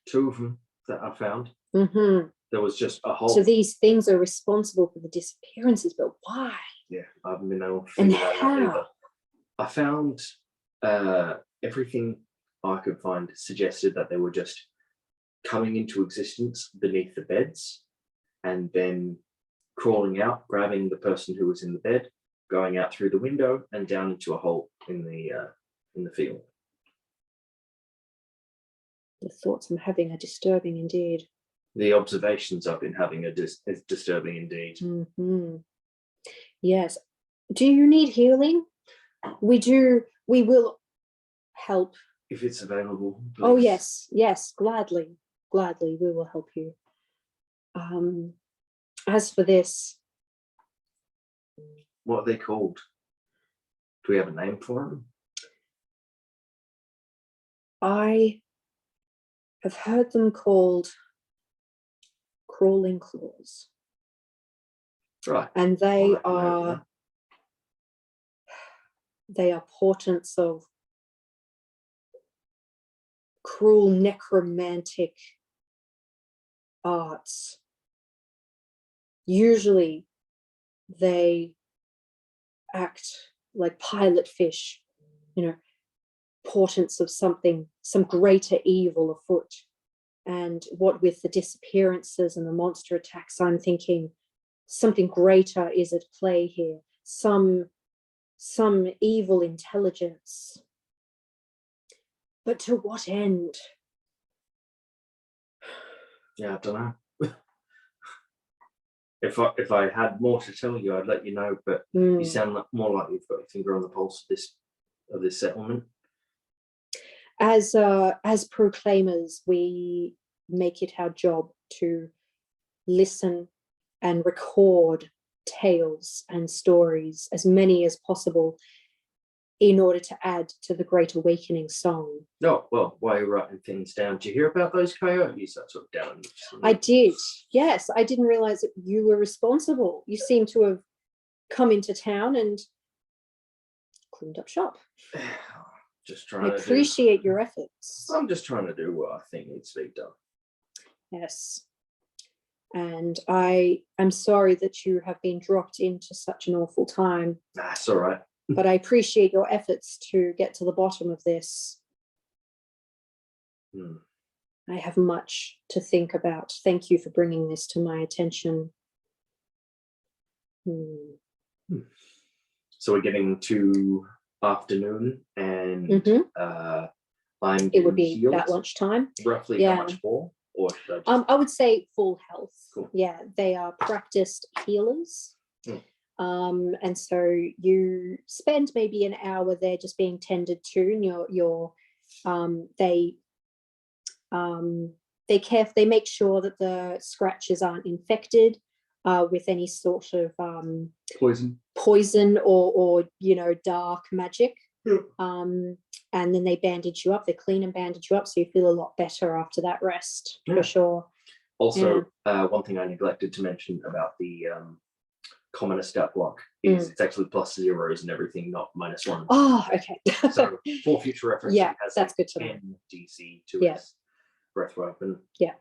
2 of them that I found. There was just a whole. So these things are responsible for the disappearances, but why? Yeah, I haven't been able to figure that out either. I found everything I could find suggested that they were just coming into existence beneath the beds and then crawling out, grabbing the person who was in the bed, going out through the window and down into a hole in the field. The thoughts I'm having are disturbing indeed. The observations I've been having are is disturbing indeed. Mhm. Yes. Do you need healing? We will help. If it's available. Oh, please. yes, gladly, we will help you. As for this, What are they called? Do we have a name for them? I have heard them called crawling claws, Right. and they I'll note are portents of cruel necromantic arts. Usually they act like pilot fish, portents of something, some greater evil afoot. And what with the disappearances and the monster attacks, I'm thinking something greater is at play here. Some evil intelligence. But to what end? Yeah, I don't know. If I had more to tell you, I'd let you know. But you sound more like you've got your finger on the pulse of this settlement. As proclaimers, we make it our job to listen and record tales and stories, as many as possible, in order to add to the Great Awakening song. Oh, well, while you're writing things down, did you hear about those coyotes I took down? I did, yes. I didn't realize that you were responsible. You seem to have come into town and cleaned up shop. Just I trying to appreciate your efforts. I'm just trying to do what I think needs to be done. Yes. And I am sorry that you have been dropped into such an awful time. That's all right. But I appreciate your efforts to get to the bottom of this. I have much to think about. Thank you for bringing this to my attention. So we're getting to afternoon, and I'm It would be healed. about lunchtime. Roughly how much for? Or should I just... I would say full health. Cool. Yeah, they are practiced healers. And so you spend maybe an hour there just being tended to, and they make sure that the scratches aren't infected with any sort of poison or dark magic. And then they bandage you up, they clean and bandage you up, so you feel a lot better after that rest, for sure. Also, one thing I neglected to mention about the commoner stat block is it's actually +0s and everything, not -1. Oh, okay. So for future reference, Yeah, it has that's a good to know. 10 DC to its breath weapon. Yeah.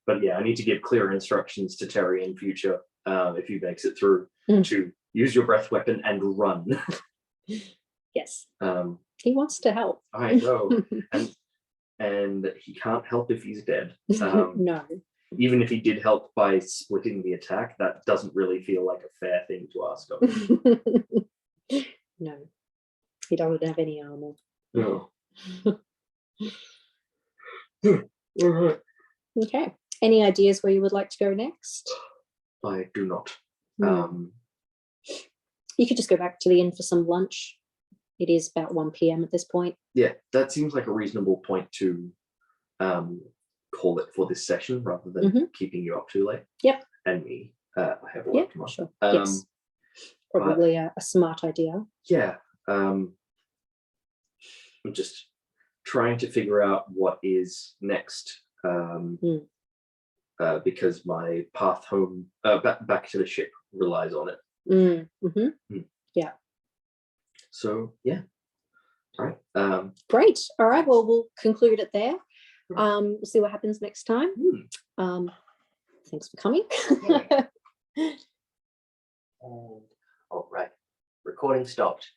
But yeah, I need to give clear instructions to Terry in future, if he makes it through, to use your breath weapon and run. Yes. He wants to help. I know. and he can't help if he's dead. No. Even if he did help by splitting the attack, that doesn't really feel like a fair thing to ask of him. No. He doesn't have any armor. No. All right. Okay. Any ideas where you would like to go next? I do not. You could just go back to the inn for some lunch. It is about 1 p.m. at this point. Yeah, that seems like a reasonable point to call it for this session rather than keeping you up too late. Yep. And me. I have a lot tomorrow. Sure. Yes. Probably a smart idea. Yeah. I'm just trying to figure out what is next. Because my path home, back to the ship relies on it. Yeah. So yeah. All right. Great. All right. Well, we'll conclude it there. We'll see what happens next time. Thanks for coming. All right. Recording stopped.